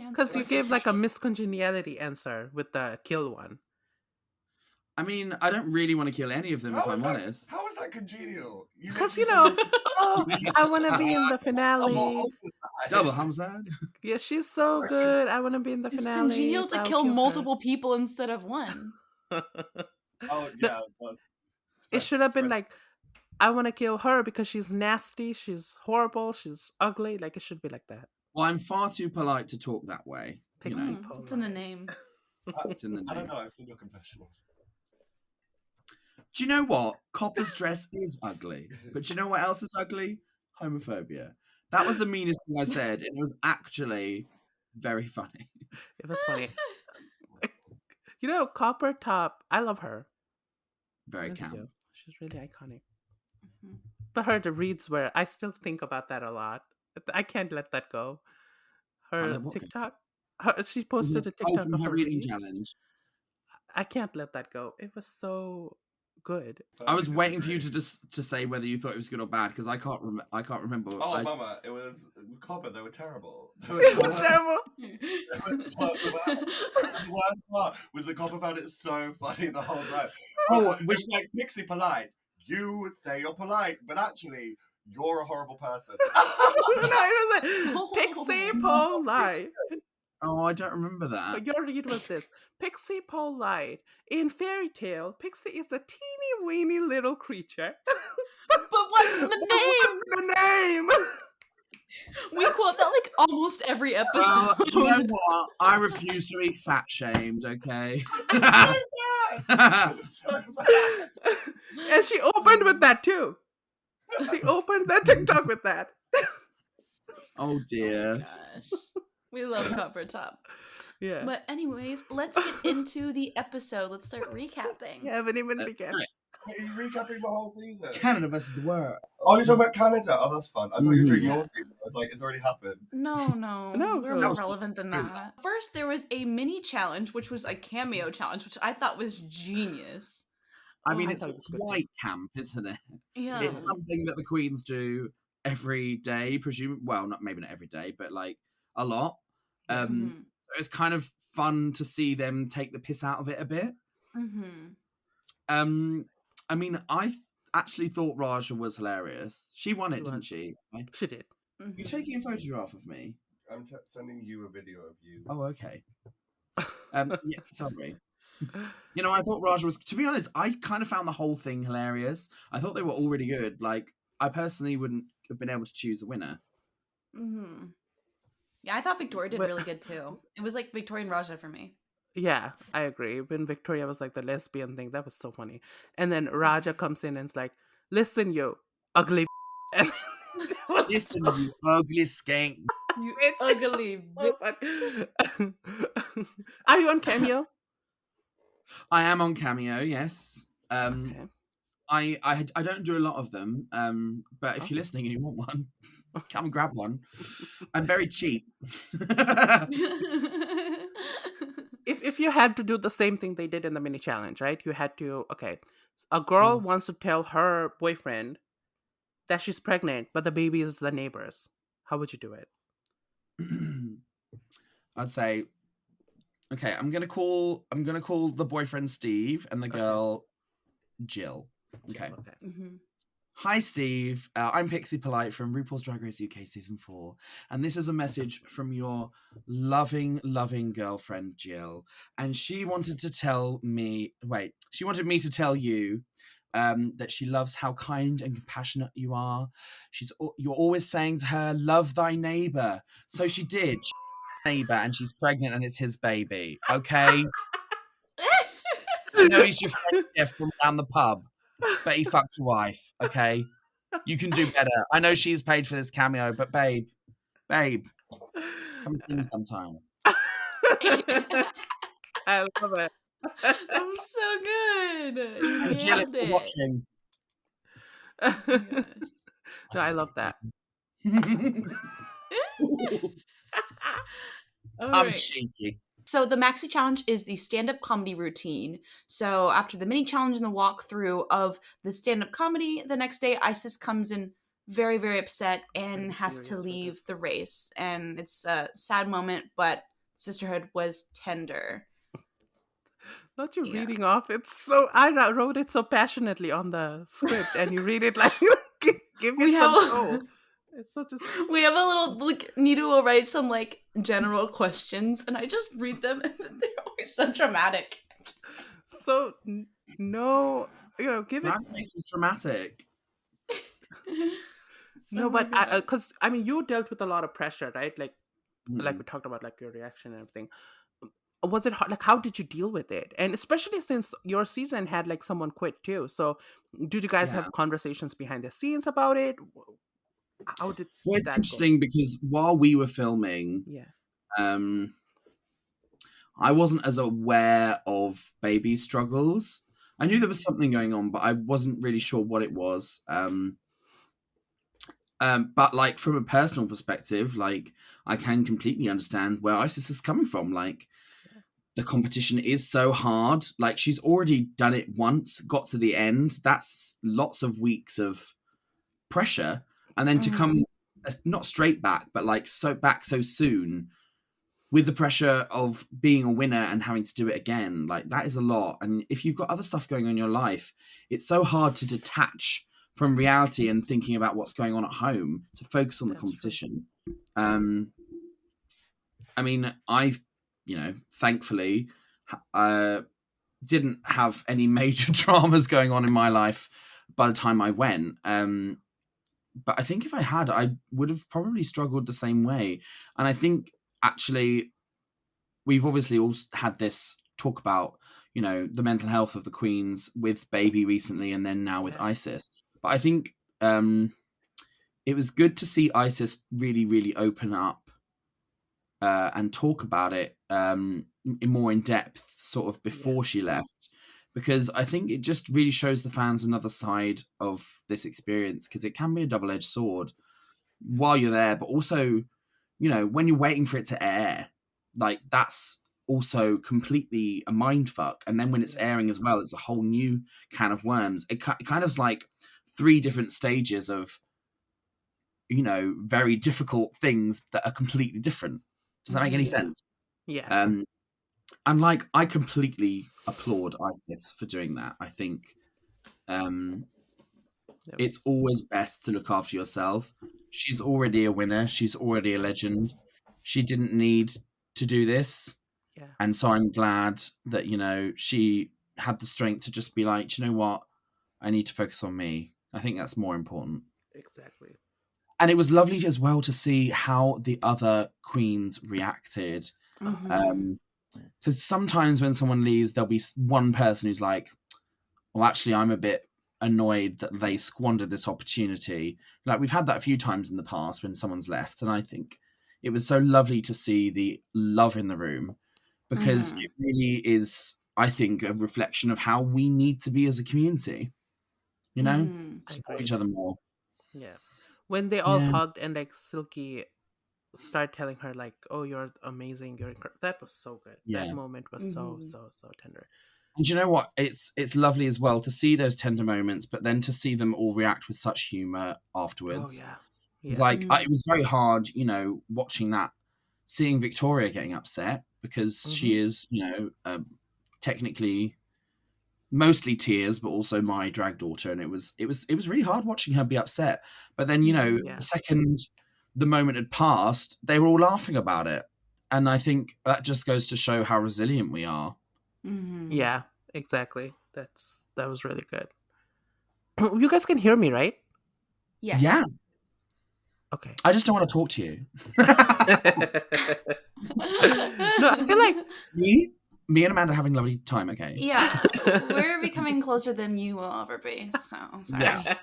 Because you gave like a miscongeniality answer with the kill one. I mean, I don't really want to kill any of them, if I'm honest. How is that congenial? Because, you know, I want to be in the finale. Double homicide. Yeah, she's so good. I want to be in the it's finale. congenial to kill multiple people instead of one. Oh, yeah. It should have been like, I want to kill her because she's nasty, she's horrible, she's ugly. Like, it should be like that. Well, I'm far too polite to talk that way. Pixie Polite. It's in the name. It's in the name. I don't know. I've seen your confessionals. Do you know what? Copper's dress is ugly. But do you know what else is ugly? Homophobia. That was the meanest thing I said. And it was actually very funny. It was funny. You know, Copper Top, I love her. Very camp. She's really iconic. But the reads were, I still think about that a lot. I can't let that go. Her TikTok. She posted a TikTok of her her reading reads. challenge. I can't let that go. It was so good. I was waiting for you to say whether you thought it was good or bad, because I can't remember. Oh, Mama, it was Copper. They were terrible. It was terrible. It was so bad. The worst part was the Copper found it so funny the whole time. Oh, It was like, Pixie Polite, you would say you're polite, but actually, you're a horrible person. No, it was like Pixie Polite. Oh, I don't remember that. Your read was this: Pixie Polite. In fairy tale, Pixie is a teeny weeny little creature. But what's the name? What's the name? We quote that like almost every episode. Well, you know what? I refuse to be fat shamed, okay? So bad. And she opened with that too. She opened that TikTok with that. Oh dear. Oh gosh. We love Copper Top. Yeah. But anyways, let's get into the episode. Let's start recapping. You haven't even That's begun. great. Are you recapping the whole season? Canada versus the world. Oh, you're talking about Canada? Oh, that's fun. I thought you were doing Yeah. your season. I was like, it's already happened. No, we're that more was- relevant than that. First, there was a mini challenge, which was a cameo challenge, which I thought was genius. I mean, I it's thought it was good. white camp, isn't it? Yeah. It's something that the queens do every day, well, maybe not every day, but like a lot. Mhm. So it's kind of fun to see them take the piss out of it a bit. Mhm. I mean, I actually thought Raja was hilarious. She won She it, didn't was. she? She did. You're taking a photograph of me. I'm sending you a video of you. Oh, okay. Yeah, sorry. You know, I thought Raja was, to be honest, I kind of found the whole thing hilarious. I thought they were all really good. Like, I personally wouldn't have been able to choose a winner. Mhm. Yeah, I thought Victoria did But- really good too. It was like Victoria and Raja for me. Yeah, I agree. When Victoria was like the lesbian thing, that was so funny. And then Raja comes in and is like, "Listen, you ugly." And that was Listen, so- you ugly skank. You It's ugly so bitch. funny. Are you on Cameo? I am on Cameo, yes. Okay. I don't do a lot of them, but if you're listening and you want one, come and grab one. I'm very cheap. If you had to do the same thing they did in the mini challenge, right? You had to, okay, a girl wants to tell her boyfriend that she's pregnant, but the baby is the neighbor's. How would you do it? I'd say, okay, I'm gonna call the boyfriend Steve and the girl Jill. Okay. Okay. Mhm. Hi, Steve. I'm Pixie Polite from RuPaul's Drag Race UK Season 4. And this is a message from your loving, loving girlfriend, Jill. And she wanted me to tell you that she loves how kind and compassionate you are. You're always saying to her, love thy neighbor. So she did. She's neighbor and she's pregnant and it's his baby. Okay? I know he's your friend Jeff from down the pub, but he fucked your wife, okay? You can do better. I know she's paid for this cameo, but babe, come and see me sometime. I love it. That was so good. You And Jill, if nailed you're it. watching, Oh my gosh. No, I love that. All I'm right. cheeky. So the maxi challenge is the stand-up comedy routine. So after the mini challenge and the walkthrough of the stand-up comedy, the next day Isis comes in very, very upset and Very has to serious with leave this. the race. And it's a sad moment, but sisterhood was tender. Not you Yeah. reading off. It's so I wrote it so passionately on the script, and you read it like give We it some have a- soul. It's such a We have a little, like, Niru will write some, like, general questions, and I just read them, and they're always so dramatic. so no, give it. Drag Race is dramatic. No, Oh my but God. because I mean, you dealt with a lot of pressure, right? Like Mm. we talked about, like your reaction and everything. Was it hard? Like, how did you deal with it? And especially since your season had like someone quit too. So, did you guys Yeah. have conversations behind the scenes about it? How did Well, it's that go? interesting because while we were filming, Yeah. I wasn't as aware of baby's struggles. I knew there was something going on, but I wasn't really sure what it was. But like from a personal perspective, like I can completely understand where Isis is coming from. Like the competition is so hard. Like she's already done it once, got to the end. That's lots of weeks of pressure, and then to come not straight back, but like so soon with the pressure of being a winner and having to do it again. Like that is a lot. And if you've got other stuff going on in your life, it's so hard to detach from reality and thinking about what's going on at home to focus on the competition. I mean, I've, thankfully, didn't have any major dramas going on in my life by the time I went. But I think if I had, I would have probably struggled the same way. And I think actually, we've obviously all had this talk about, the mental health of the queens with Baby recently, and then now with Isis. But I think it was good to see Isis really, really open up and talk about it more in depth, sort of before she left, because I think it just really shows the fans another side of this experience, because it can be a double-edged sword while you're there, but also, when you're waiting for it to air, like that's also completely a mind fuck. And then when it's airing as well, it's a whole new can of worms. It kind of like 3 different stages of, very difficult things that are completely different. Does that make any sense? Yeah. And like, I completely applaud Isis for doing that. I think it's always best to look after yourself. She's already a winner. She's already a legend. She didn't need to do this. Yeah. And so I'm glad that, she had the strength to just be like, do you know what? I need to focus on me. I think that's more important. Exactly. And it was lovely as well to see how the other queens reacted. Because sometimes when someone leaves, there'll be one person who's like, well, actually, I'm a bit annoyed that they squandered this opportunity. Like, we've had that a few times in the past when someone's left. And I think it was so lovely to see the love in the room, because it really is, I think, a reflection of how we need to be as a community. Support each other more. Yeah. When they all hugged and like Silky started telling her like, "Oh, you're amazing, you're incredible." That was so good. That moment was so tender. And you know what? It's lovely as well to see those tender moments, but then to see them all react with such humor afterwards. Oh yeah. It's like it was very hard, watching that, seeing Victoria getting upset because she is, technically mostly tears, but also my drag daughter, and it was really hard watching her be upset. But then, the second the moment had passed, they were all laughing about it, and I think that just goes to show how resilient we are. Yeah, exactly. That was really good. You guys can hear me, right? Yes. Yeah. Okay. I just don't want to talk to you. No, I feel like me and Amanda are having a lovely time, okay? Yeah. We're becoming closer than you will ever be, so I'm sorry. Yeah.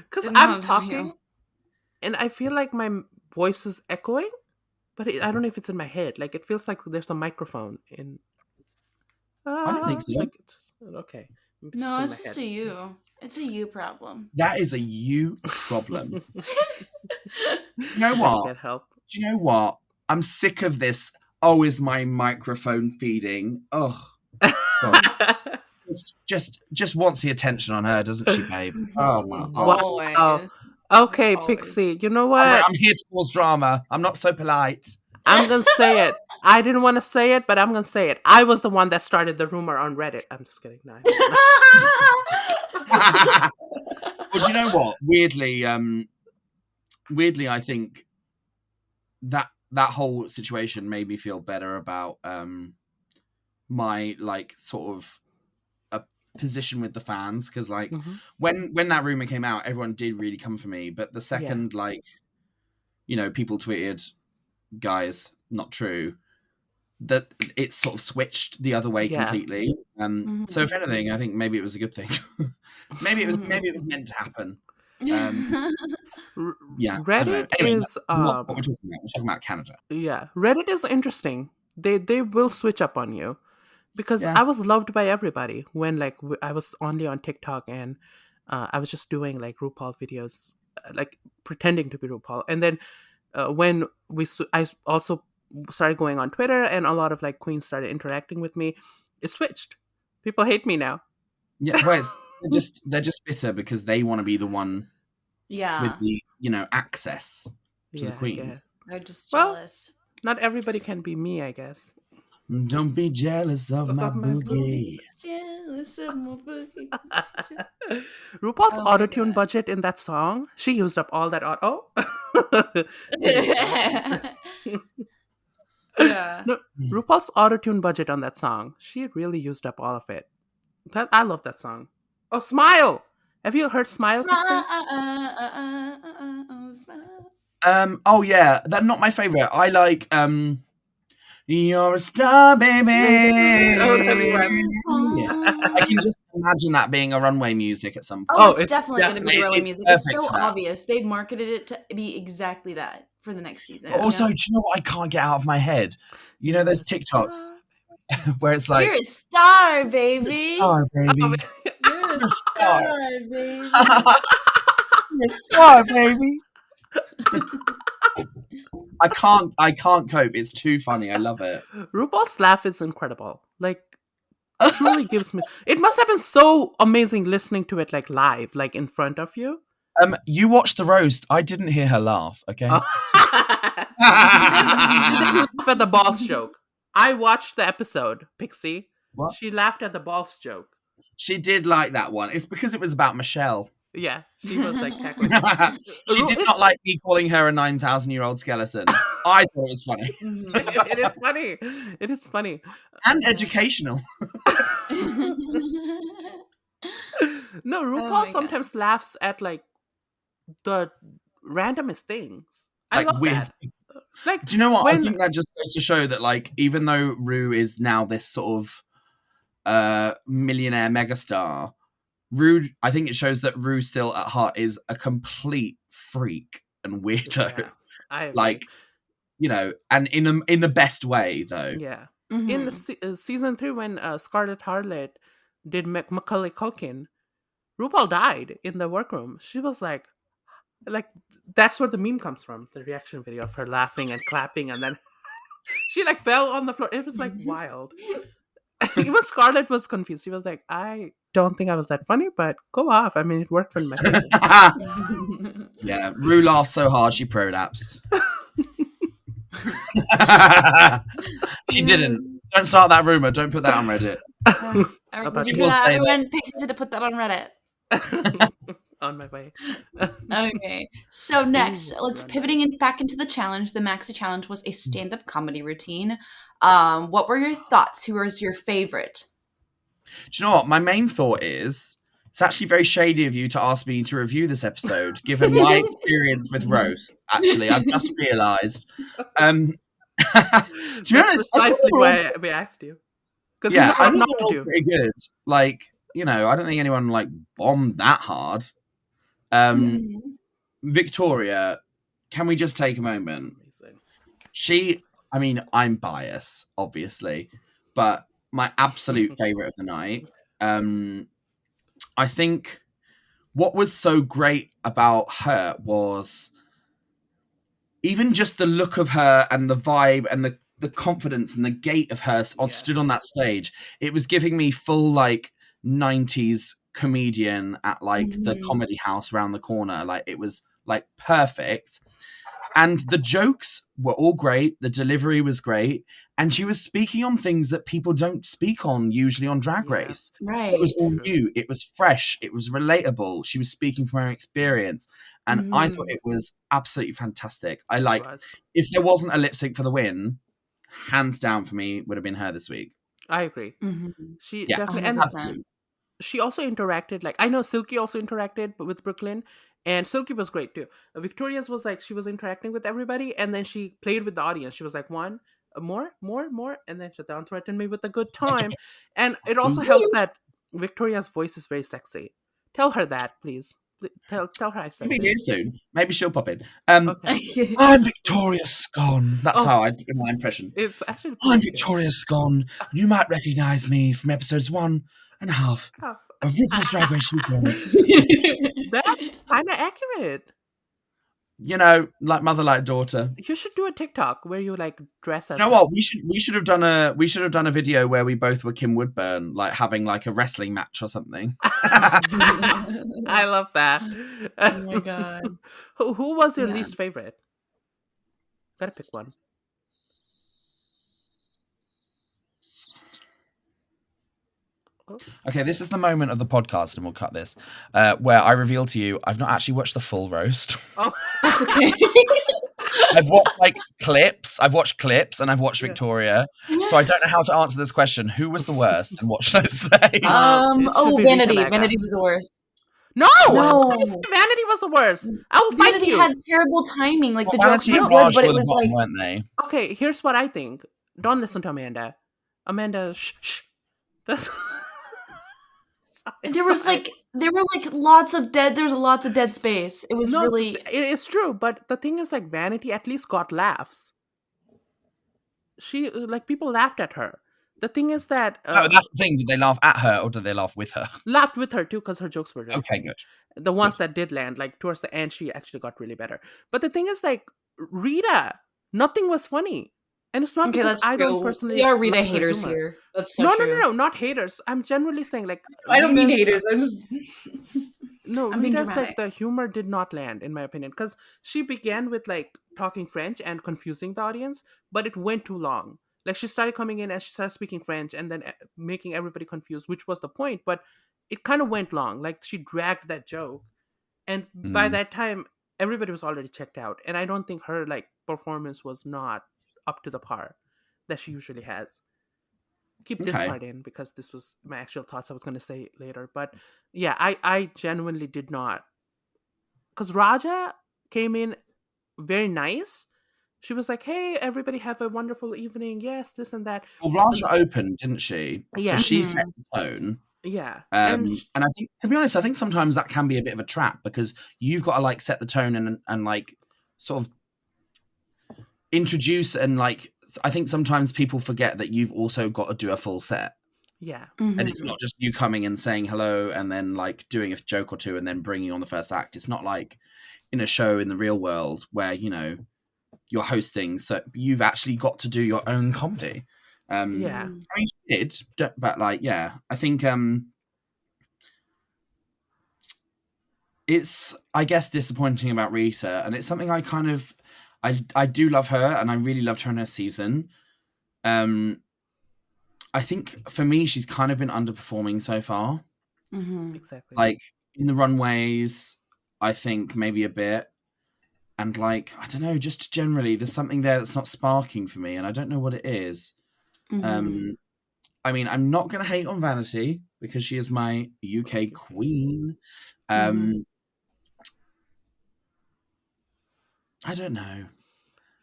Because I'm talking, and I feel like my voice is echoing, but I don't know if it's in my head. Like, it feels like there's a microphone in... I don't think so. Like, okay. No, it's just a you. It's a you problem. That is a you problem. You know what? I can't help. Do you know what? I'm sick of this. Oh, is my microphone feeding? Oh, just wants the attention on her, doesn't she, babe? Oh my God. Always. Okay, Always. Pixie. You know what? I'm here to cause drama. I'm not so polite. I'm gonna say it. I didn't want to say it, but I'm gonna say it. I was the one that started the rumor on Reddit. I'm just kidding. No. Well, you know what? Weirdly, I think that whole situation made me feel better about my like sort of a position with the fans, because like when that rumor came out, everyone did really come for me, but the second people tweeted, guys, not true, that it sort of switched the other way completely. So if anything, I think maybe it was a good thing. maybe it was meant to happen. Yeah, Reddit anyway, is not what we're talking about. We're talking about Canada. Yeah, Reddit is interesting. They will switch up on you, because I was loved by everybody when like I was only on TikTok, and I was just doing like RuPaul videos like pretending to be RuPaul. And then when I also started going on Twitter, and a lot of like queens started interacting with me, it switched. People hate me now. Yeah, well, they're just bitter because they want to be the one with the access to the I queens. guess. They're just Well, jealous. Not everybody can be me, I guess. Don't be jealous of my boogie. Jealous of my boogie. RuPaul's Oh my autotune God. budget in that song, she used up all that Yeah. No, RuPaul's autotune budget on that song, she really used up all of it. I love that song. Oh, Smile! Have you heard Smile, Pixie? Smile. Oh yeah, that's not my favorite. I like You're a star, baby. Oh, that's one. I can just imagine that being a runway music at some point. Oh, it's definitely going to be the runway it's music. It's perfect so for that. obvious. They've marketed it to be exactly that for the next season. But also, do you know what I can't get out of my head? You know those TikToks where it's like, you're a star, baby. You're a star, baby. You're a star, baby. You're a star, baby. I can't cope. It's too funny. I love it. RuPaul's laugh is incredible. Like, it truly gives me. It must have been so amazing listening to it like live, like in front of you. You watched the roast. I didn't hear her laugh. Okay. She didn't laugh at the balls joke. I watched the episode, Pixie. What? She laughed at the balls joke. She did like that one. It's because it was about Michelle. Yeah, she was like cackling. She did not like me calling her a 9,000-year-old skeleton. I thought it was funny. It is funny. It is funny. And educational. No, RuPaul sometimes laughs at like the randomest things. I Like love weird. that. Like, do you know what? I think that just goes to show that, like, even though Ru is now this sort of millionaire megastar, I think it shows that Ru still at heart is a complete freak and weirdo. Yeah, I like, and in the best way though. Yeah. Mm-hmm. In season 3, when Scarlett Harlot did Macaulay Culkin, RuPaul died in the workroom. She was like that's where the meme comes from. The reaction video of her laughing and clapping, and then she like fell on the floor. It was like wild. Even Scarlett was confused. She was like, I don't think I was that funny, but go off. I mean, it worked for me. Yeah, Ru laughed so hard she prolapsed. She didn't. Don't start that rumor. Don't put that on Reddit. Everyone Pixie said to put that on Reddit. On my way. Okay, so next, let's pivoting back into the challenge. The Maxi Challenge was a stand-up comedy routine. What were your thoughts? Who was your favorite? Do you know what? My main thought is, it's actually very shady of you to ask me to review this episode, given my experience with roast. Actually, I've just realised. To be honest, precisely why we asked you. Yeah, I think they're all pretty good. Like, I don't think anyone like bombed that hard. Victoria, can we just take a moment? I'm biased, obviously, but my absolute favorite of the night. I think what was so great about her was even just the look of her and the vibe and the confidence and the gait of her stood on that stage. It was giving me full like 90s comedian at like the comedy house around the corner. Like, it was like perfect. And the jokes were all great. The delivery was great. And she was speaking on things that people don't speak on usually on Drag Race. Right. It was all new. It was fresh. It was relatable. She was speaking from her experience. And I thought it was absolutely fantastic. If there wasn't a lip sync for the win, hands down for me, would have been her this week. I agree. She definitely, 100%. and she also interacted. Like, I know Silky also interacted with Brooklyn, and Silky was great too. Victoria's was like, she was interacting with everybody, and then she played with the audience. She was like, more, and then she don't threaten me with a good time. And it also helps that Victoria's voice is very sexy. Tell her that, please. Tell her I said. Maybe here soon. Maybe she'll pop in. Okay. I'm Victoria Scone. That's how I do my impression. It's actually. I'm Victoria Scone. You might recognise me from episodes 1.5 of RuPaul's Drag Race UK. That's kind of accurate. like mother, like daughter. You should do a TikTok where you like dress as. You know what? We should have done a video where we both were Kim Woodburn, like having like a wrestling match or something. I love that. Oh my god. Who was your Yeah. least favorite? Gotta pick one. Okay, this is the moment of the podcast, and we'll cut this, where I reveal to you I've not actually watched the full roast. Oh, That's okay. I've watched like clips. I've watched clips, and I've watched Yeah. Victoria. So I don't know how to answer this question. Who was the worst, and what should I say? Well, it should be Rita Vanity. Mega. Vanity was the worst. No, No. how can you say Vanity was the worst? I will fight Vanity you. had terrible timing. Like the Well, jokes Vanity were and good, Raj but were it the was bottom, like weren't they? Okay, here's what I think. Don't listen to Amanda. Amanda, shh. That's. there was like lots of dead. There was lots of dead space. It was really. It's true, but the thing is, like, Vanity at least got laughs. She like people laughed at her. The thing is that No, that's the thing. Did they laugh at her or did they laugh with her? laughed with her too because her jokes were really Okay, funny. good. The ones that did land, like towards the end, she actually got really better. But the thing is, like Rita, nothing was funny, and it's not Okay, because that's I true. don't personally. We are Rita like her haters humor. here. That's so No, true. no, not haters. I'm generally saying like I don't mean Rita's- haters. I'm just. No, I'm being Rita's dramatic. like the humor did not land in my opinion because she began with like talking French and confusing the audience, but it went too long. Like she started coming in and she started speaking French and then making everybody confused, which was the point. But it kind of went long. Like she dragged that joke, and by that time, everybody was already checked out. And I don't think her like performance was not up to the par that she usually has. Keep this Okay. part in because this was my actual thoughts I was going to say later. But yeah, I genuinely did not, because Raja came in very nice. She was like, "Hey, everybody, have a wonderful evening. Yes, this and that." Well, Raja opened, didn't she? Yeah. So she Mhm. set the tone. Yeah, And I think, to be honest, I think sometimes that can be a bit of a trap because you've got to like set the tone and like sort of introduce and like I think sometimes people forget that you've also got to do a full set. yeah, And it's not just you coming and saying hello and then like doing a joke or two and then bringing on the first act. It's not like in a show in the real world where, you know, you're hosting, so you've actually got to do your own comedy. yeah, I mean, she did, but like, yeah, I think it's, I guess, disappointing about Rita, and it's something I kind of, I do love her, and I really loved her in her season. I think for me, she's kind of been underperforming so far. exactly. Like in the runways, I think maybe a bit. And like, I don't know, just generally, there's something there that's not sparking for me, and I don't know what it is. I mean, I'm not going to hate on Vanity because she is my UK queen. I don't know.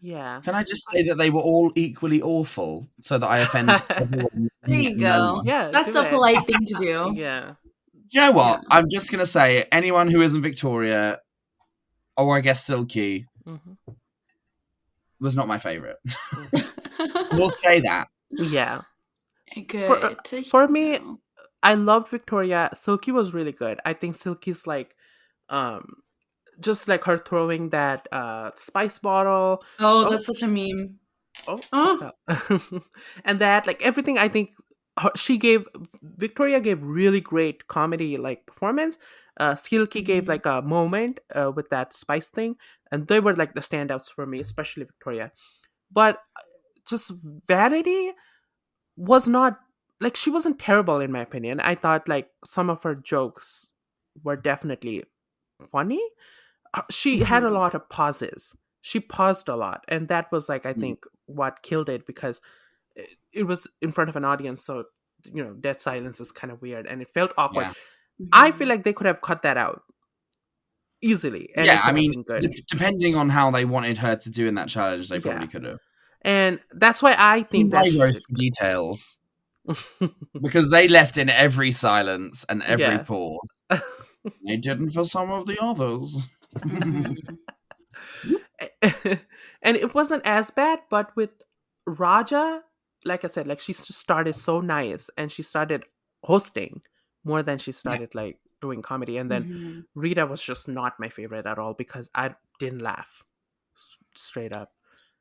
Yeah. Can I just say that they were all equally awful so that I offend everyone? There you No go. one? Yeah, That's do a it. polite thing to do. Yeah. Do you know what? Yeah. I'm just going to say anyone who isn't Victoria, or I guess Silky, was not my favourite. We'll say that. Yeah. Good. For me, I loved Victoria. Silky was really good. I think Silky's like, just like her throwing that spice bottle. Oh, that's such a meme. And that, like, everything, I think Victoria gave really great comedy like performance. Silky gave like a moment with that spice thing, and they were like the standouts for me, especially Victoria. But just Vanity was not, like, she wasn't terrible in my opinion. I thought like some of her jokes were definitely funny. She had a lot of pauses. She paused a lot, and that was like, I think, what killed it, because it was in front of an audience, so you know, dead silence is kind of weird and it felt awkward. Yeah. I feel like they could have cut that out easily, and Yeah, it could I have mean, been good. depending on how they wanted her to do in that challenge, they probably Yeah. could have. And that's why I See think my that roast for details, because they left in every silence and every Yeah. pause. They didn't for some of the others. And it wasn't as bad, but with Raja, like I said, like she started so nice and she started hosting more than she started like doing comedy. And then Rita was just not my favorite at all because I didn't laugh straight up.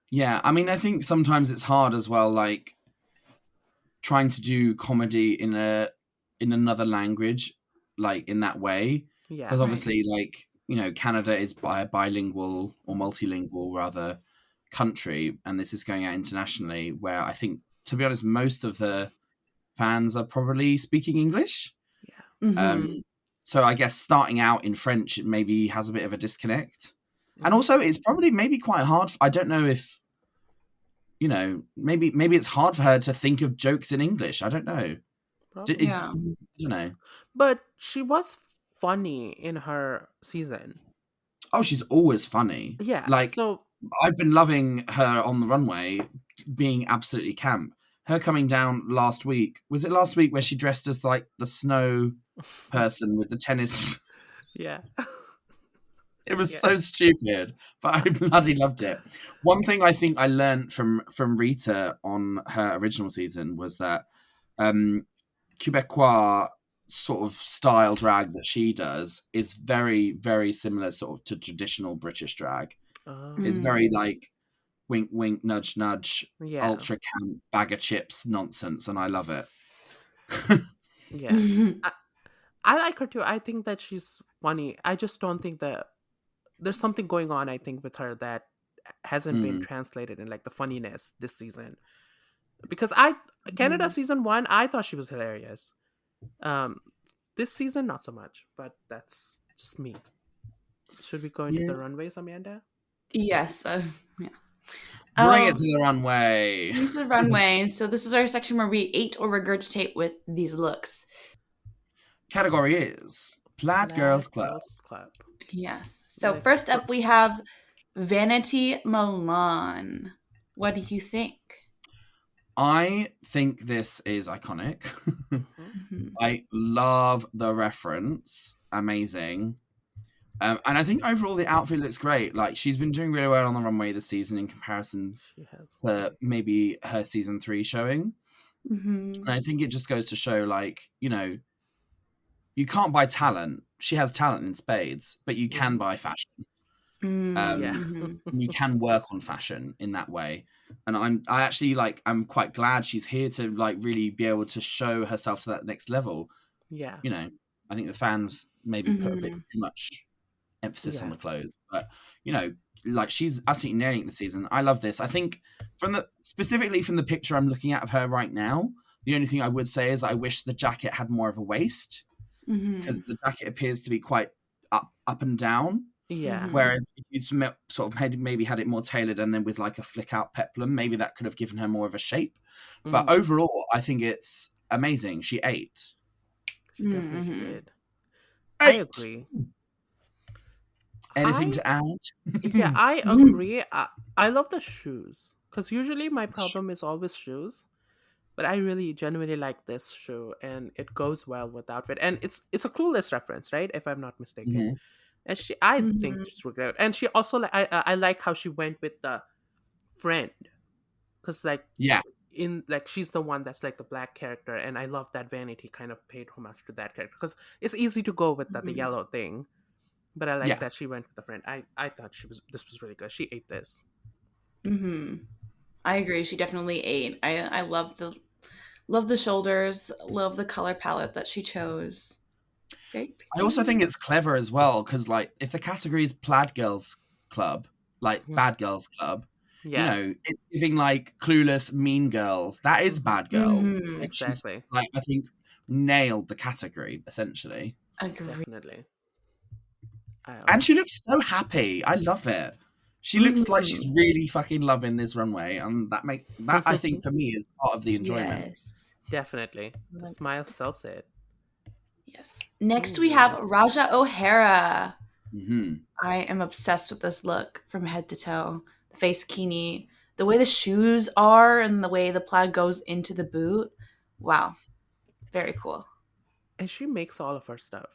Yeah, I mean, I think sometimes it's hard as well, like trying to do comedy in another language, like in that way, Yeah. because obviously, like, you know, Canada is a bilingual or multilingual rather country, and this is going out internationally, where I think, to be honest, most of the fans are probably speaking English. Yeah. So I guess starting out in French, it maybe has a bit of a disconnect. And also, it's probably maybe quite hard. I don't know if, you know, maybe it's hard for her to think of jokes in English. I don't know. Probably. I don't know. But she was funny in her season. Oh, she's always funny. Yeah. Like, so I've been loving her on the runway, being absolutely camp. Her coming down last week. Was it last week where she dressed as like the snow person with the tennis? Yeah. It was so stupid, but I bloody loved it. One thing I think I learned from Rita on her original season was that Quebecois sort of style drag that she does is very, very similar sort of to traditional British drag. It's very like wink, wink, nudge, nudge, ultra camp, bag of chips nonsense, and I love it. Yeah. I like her too. I think that she's funny. I just don't think that there's something going on, I think, with her that hasn't been translated in like the funniness this season. Because Canada season 1, I thought she was hilarious. This season, not so much, but that's just me. Should we go into the runways, Amanda? Yes. Yeah. Bring it to the runway. Bring it to the runway. So this is our section where we ate or regurgitate with these looks. Category is Plaid Girls Club. Yes. So first up, we have Vanity Milan. What do you think? I think this is iconic. I love the reference. Amazing. And I think overall the outfit looks great. Like, she's been doing really well on the runway this season in comparison to maybe her season 3 showing. And I think it just goes to show, like, you know, you can't buy talent. She has talent in spades, but you can buy fashion. You can work on fashion in that way. And I'm quite glad she's here to like really be able to show herself to that next level. Yeah. You know, I think the fans maybe put a bit too much emphasis on the clothes, but you know, like, she's absolutely nailing it this season. I love this. I think specifically from the picture I'm looking at of her right now, the only thing I would say is I wish the jacket had more of a waist, because the jacket appears to be quite up and down. Yeah. Whereas if you'd sort of maybe had it more tailored and then with like a flick out peplum, maybe that could have given her more of a shape. But overall, I think it's amazing. She ate. She definitely did. I agree. Anything to add? Yeah, I agree. I love the shoes, because usually my problem is always shoes. But I really genuinely like this shoe, and it goes well with the outfit. And it's a Clueless reference, right? If I'm not mistaken. And I think she's really good. And she also, I like how she went with the friend, because she's the one that's like the black character, and I love that Vanity kind of paid homage to that character, because it's easy to go with the yellow thing, but I like that she went with the friend. I thought this was really good. She ate this. I agree. She definitely ate. I love the shoulders. Love the color palette that she chose. Very pretty. I also think it's clever as well, because like if the category is Plaid Girls Club, like Bad Girls Club, you know, it's giving like Clueless, Mean Girls. That is Bad Girl. Like, exactly. Like, I think nailed the category essentially. Agree. Definitely. And she looks so happy. I love it. She looks like she's really fucking loving this runway, and that I think for me is part of the enjoyment. Yes. Definitely. The smile sells it. Yes. Next we have Raja O'Hara. I am obsessed with this look from head to toe. The face bikini, the way the shoes are, and the way the plaid goes into the boot. Wow. Very cool. And she makes all of her stuff.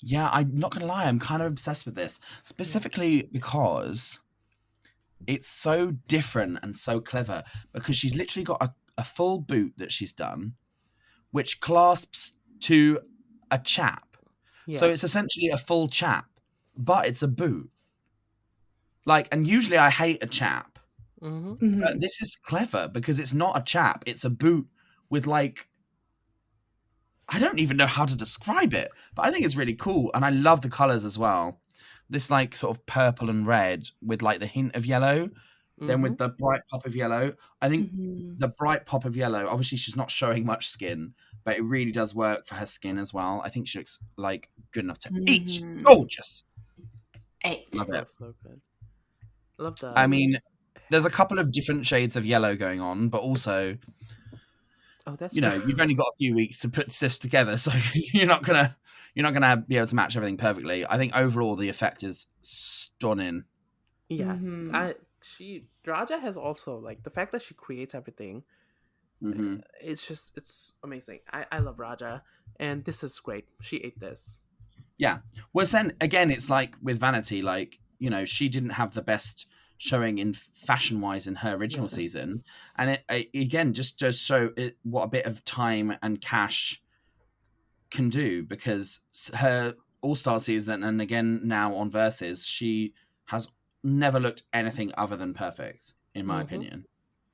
Yeah, I'm not gonna lie, I'm kind of obsessed with this, specifically because it's so different and so clever, because she's literally got a full boot that she's done, which clasps to a chap. Yeah. So it's essentially a full chap, but it's a boot. Like, and usually I hate a chap, Mm-hmm. but this is clever because it's not a chap; it's a boot with like, I don't even know how to describe it, but I think it's really cool, and I love the colors as well. This like sort of purple and red with like the hint of yellow, then with the bright pop of yellow. I think the bright pop of yellow, obviously she's not showing much skin, but it really does work for her skin as well. I think she looks like good enough to eat. She's gorgeous. 8. Love it. Oh, so good. Love that. I mean, there's a couple of different shades of yellow going on, but also, that's you know, you've only got a few weeks to put this together, so you're not gonna be able to match everything perfectly. I think overall the effect is stunning. Yeah. Raja has also, like, the fact that she creates everything. It's amazing. I love Raja, and this is great. She ate this. Yeah. Well, then again, it's like with Vanity, like, you know, she didn't have the best showing in fashion-wise in her original season, and it again just does show what a bit of time and cash can do, because her All-Star season and again now on Versus, she has never looked anything other than perfect, in my opinion.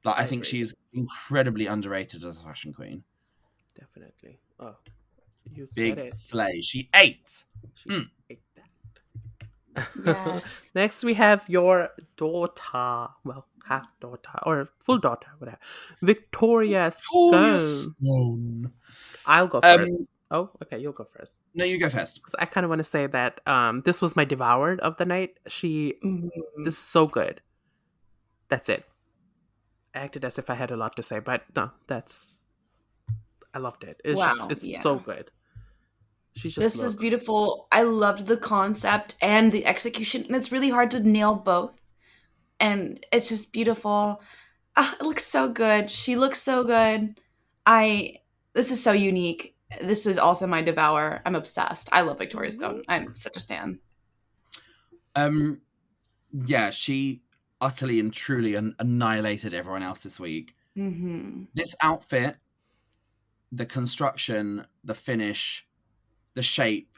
Like, I think agree. she's incredibly underrated as a fashion queen. Definitely. Oh, you Big said it. slay. She ate. She ate that. Yes. Next, we have your daughter. Well, half daughter or full daughter, whatever. Victoria Scone. I'll go first. Oh, okay, you'll go first. No, you go first. Because I kind of want to say that this was my devoured of the night. This is so good. That's it. I acted as if I had a lot to say, but no, I loved it. It's so good. This is beautiful. I loved the concept and the execution, and it's really hard to nail both. And it's just beautiful. It looks so good. She looks so good. This is so unique. This was also my devour. I'm obsessed. I love Victoria Scone. I'm such a stan. Yeah, she utterly and truly annihilated everyone else this week. This outfit, the construction, the finish, the shape,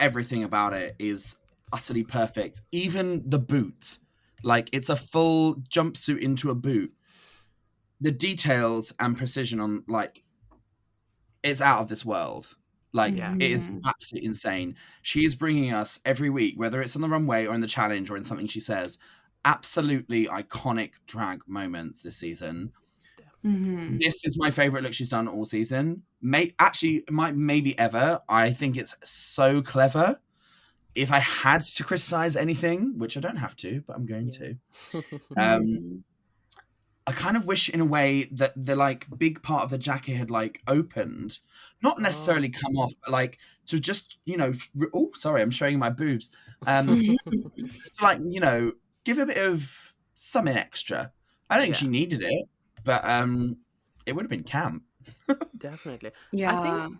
everything about it is utterly perfect. Even the boot, like, it's a full jumpsuit into a boot. The details and precision on, like, it's out of this world. Like, it is absolutely insane. She is bringing us every week, whether it's on the runway or in the challenge or in something she says, absolutely iconic drag moments this season. This is my favorite look she's done all season. Maybe ever. I think it's so clever. If I had to criticize anything, which I don't have to, but I'm going to, I kind of wish in a way that the like big part of the jacket had like opened, not necessarily come off, but like to just, you know, oh, sorry, I'm showing my boobs. Just to, like, you know, give a bit of something extra. I don't think she needed it, but it would have been camp. Definitely. Yeah. I think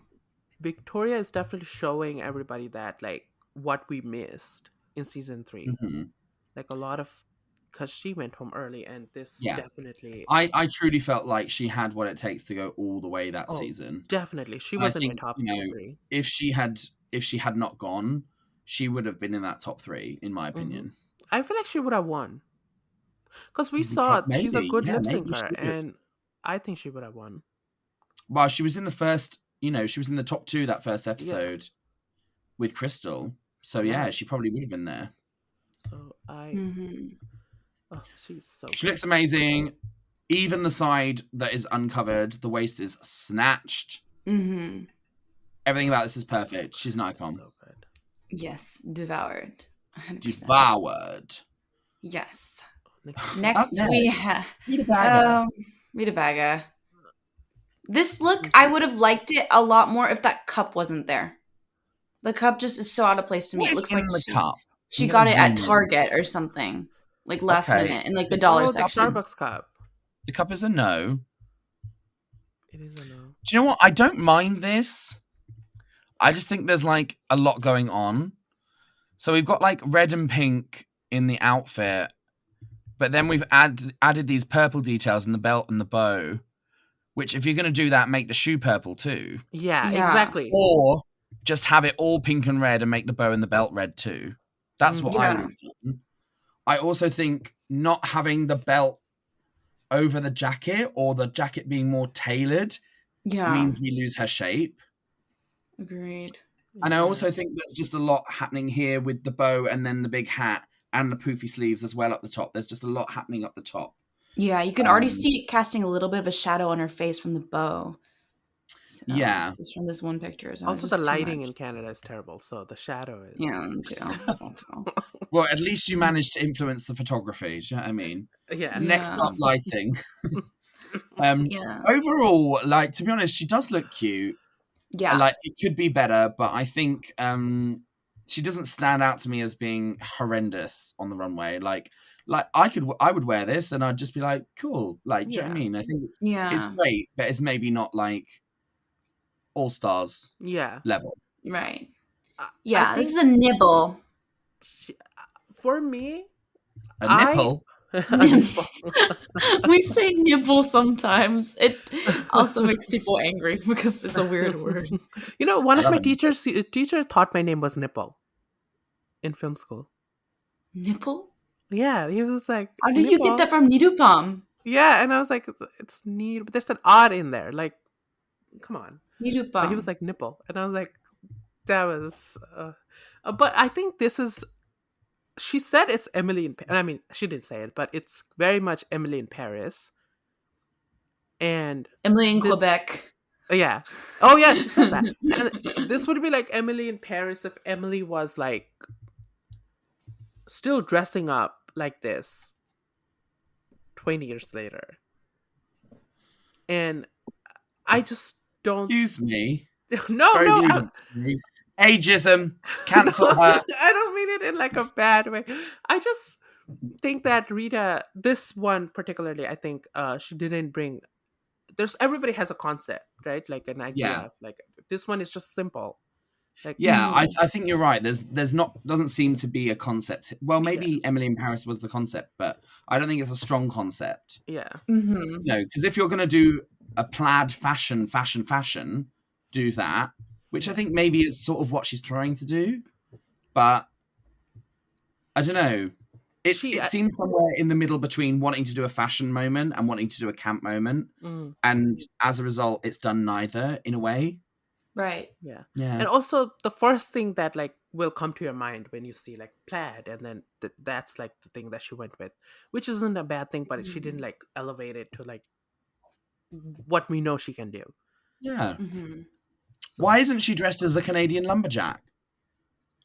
Victoria is definitely showing everybody that, like, what we missed in season 3. Like, a lot of, because she went home early, and this definitely... I truly felt like she had what it takes to go all the way that season. Definitely. She wasn't in top 3. If she had not gone, she would have been in that top 3, in my opinion. I feel like she would have won. Because we saw she's a good lip syncer, and I think she would have won. Well, she was in the first, you know, she was in the top 2 that first episode with Crystal. So she probably would have been there. So she's so She looks amazing. Even the side that is uncovered, the waist is snatched. Everything about this is perfect. She's an icon. So good. Yes, devoured. 100%. Devoured. Yes. Next we have Rita Baga. This look, I would have liked it a lot more if that cup wasn't there. The cup just is so out of place to me. It looks like she got it at Target or something, like last minute in like the dollar section. Starbucks cup. The cup is a no. It is a no. Do you know what? I don't mind this. I just think there's like a lot going on. So we've got like red and pink in the outfit, but then we've added these purple details in the belt and the bow, which if you're going to do that, make the shoe purple too. Yeah, exactly. Or just have it all pink and red and make the bow and the belt red too. That's what I would have done. I also think not having the belt over the jacket or the jacket being more tailored means we lose her shape. Agreed. And I also think there's just a lot happening here with the bow and then the big hat and the poofy sleeves as well up the top. There's just a lot happening up the top. Yeah, you can already see it casting a little bit of a shadow on her face from the bow. So, yeah. Just from this one picture. So Also, the lighting in Canada is terrible, so the shadow is... Yeah, too. Well, at least you managed to influence the photography. Do you know what I mean? Yeah. Next up, lighting. Overall, like, to be honest, she does look cute. Yeah. Like, it could be better, but I think she doesn't stand out to me as being horrendous on the runway. Like I would wear this and I'd just be like, cool. Like, do you know what I mean? I think it's great, but it's maybe not like All Stars level. Right. Yeah, this is a nibble. For me, a nipple. We say nibble sometimes. It also makes people angry because it's a weird word. You know, one of my teacher thought my name was Nipple in film school. Nipple? Yeah, he was like, how did you get that from Nidupam? Yeah, and I was like, it's neat, but there's an odd in there. Like, come on. Nidupam. But he was like nipple, and I was like, that was. But I think this is. She said it's Emily in. I mean, she didn't say it, but it's very much Emily in Paris. And Emily in Quebec. Yeah. Oh yeah, she said that. And this would be like Emily in Paris if Emily was like still dressing up like this 20 years later. And I just don't... Excuse me. No. Ageism. Cancel her. I don't mean it in like a bad way. I just think that Rita, this one particularly, I think she didn't bring... Everybody has a concept, right? Like an idea. Like this one is just simple. Like, I think you're right. There's not, doesn't seem to be a concept. Well, maybe Emily in Paris was the concept, but I don't think it's a strong concept. Yeah. Mm-hmm. You know, because if you're going to do a plaid fashion, do that, which I think maybe is sort of what she's trying to do. But I don't know. It seems somewhere in the middle between wanting to do a fashion moment and wanting to do a camp moment. Mm. And as a result, it's done neither in a way. Right. Yeah. And also the first thing that like will come to your mind when you see like plaid, and then that's like the thing that she went with, which isn't a bad thing, but she didn't like elevate it to like what we know she can do. Yeah. Mm-hmm. So, why isn't she dressed as a Canadian lumberjack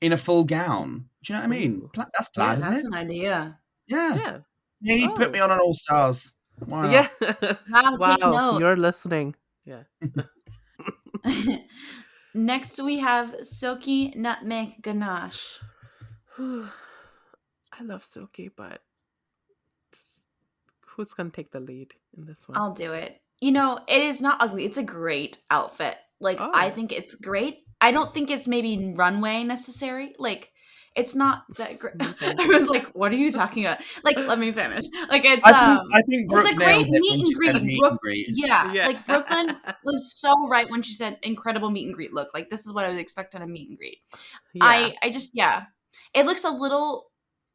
in a full gown? Do you know what I mean? That's plaid, isn't it? That's an idea. Yeah. He put me on an All Stars. Wow. Yeah. Wow, take notes. You're listening. Yeah. Next, we have Silky Nutmeg Ganache. I love Silky, but who's going to take the lead in this one? I'll do it. You know, it is not ugly. It's a great outfit. Like, I think it's great. I don't think it's maybe runway necessary. Like, it's not that great. Everyone's like, what are you talking about? Like, let me finish. Like, it's I think Brooke it's a great meet and greet. Yeah, like Brooklyn was so right when she said incredible meet and greet look. Like, this is what I would expect on a meet and greet. Yeah. I just, it looks a little,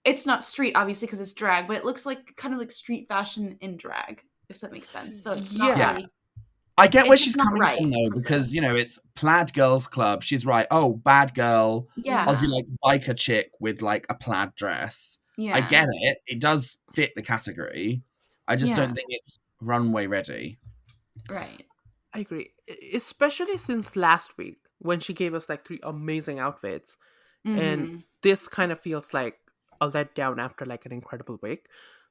it's not street obviously because it's drag, but it looks like kind of like street fashion in drag, if that makes sense. So it's not really. I get where she's coming from though, because you know it's plaid girls club. She's right. Oh, bad girl. Yeah, I'll do like biker chick with like a plaid dress. Yeah, I get it. It does fit the category. I just don't think it's runway ready. Right. I agree, especially since last week when she gave us like 3 amazing outfits, and this kind of feels like a letdown after like an incredible week.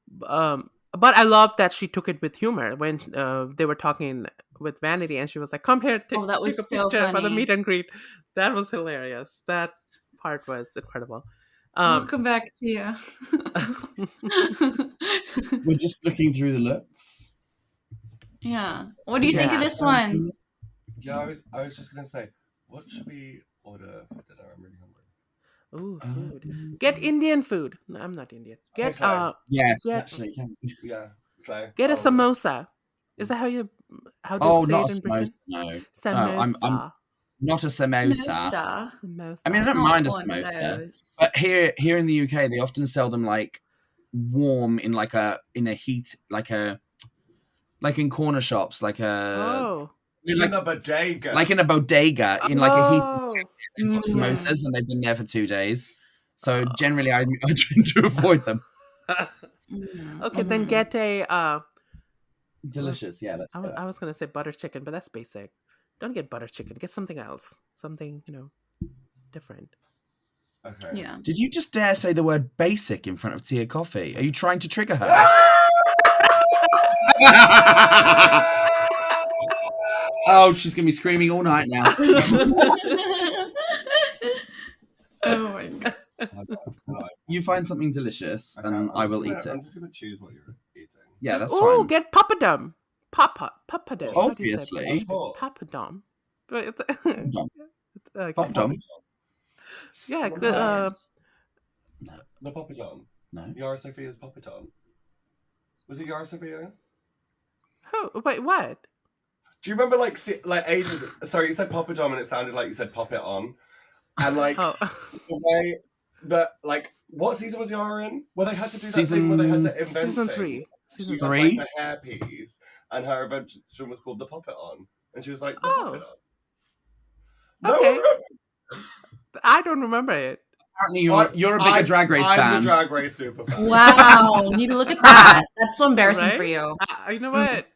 But I love that she took it with humor when they were talking with Vanity, and she was like, "Come here, take a picture for the meet and greet." That was hilarious. That part was incredible. Welcome back to you. We're just looking through the looks. Yeah. What do you think of this one? Yeah, I was just gonna say, what should we order for dinner? I'm really hungry. Ooh, food. Get Indian food. No, I'm not Indian. Get yes, actually. Yeah. So get a samosa. Is that how they say it in Britain? No. Samosa. not a samosa. Samosa. I mean, I don't Not mind a one of samosa, those. but here in the UK, they often sell them like warm in a heat, like in corner shops, like Oh. In a bodega. like in a bodega, in like a heated Oh. they've got samosas and they've been there for 2 days. So generally, I try to avoid them. Okay, then get a Delicious, yeah. Let's go. I was gonna say butter chicken, but that's basic. Don't get butter chicken. Get something else. Something, different. Okay. Yeah. Did you just dare say the word basic in front of Tia Coffee? Are you trying to trigger her? Oh, she's gonna be screaming all night now. Oh my god. You find something delicious, and I will eat it. I'm just gonna choose what you're eating. Yeah, that's Oh, fine. get papadum. Papadum. Obviously. Papadum. Papadum. Okay. Papadum. Yeah. The Papa John. No. Yara Sophia's Papa John. Was it Yara Sophia? Oh, wait, what? Do you remember like ages? Sorry, you said Papa John and it sounded like you said pop it on, and like Oh. the way that what season was Yara in? Where they had to do that thing where they had to invent Season things. 3. Season She had, 3. like, the hairpiece, and her invention was called the Pop It On, and she was like, the Oh. Pop It On. Okay. No, I don't remember it. Apparently, you're a bigger Drag Race fan. I'm the Drag Race super fan. Wow. You need to look at that. That's so embarrassing Right? for you. You know what?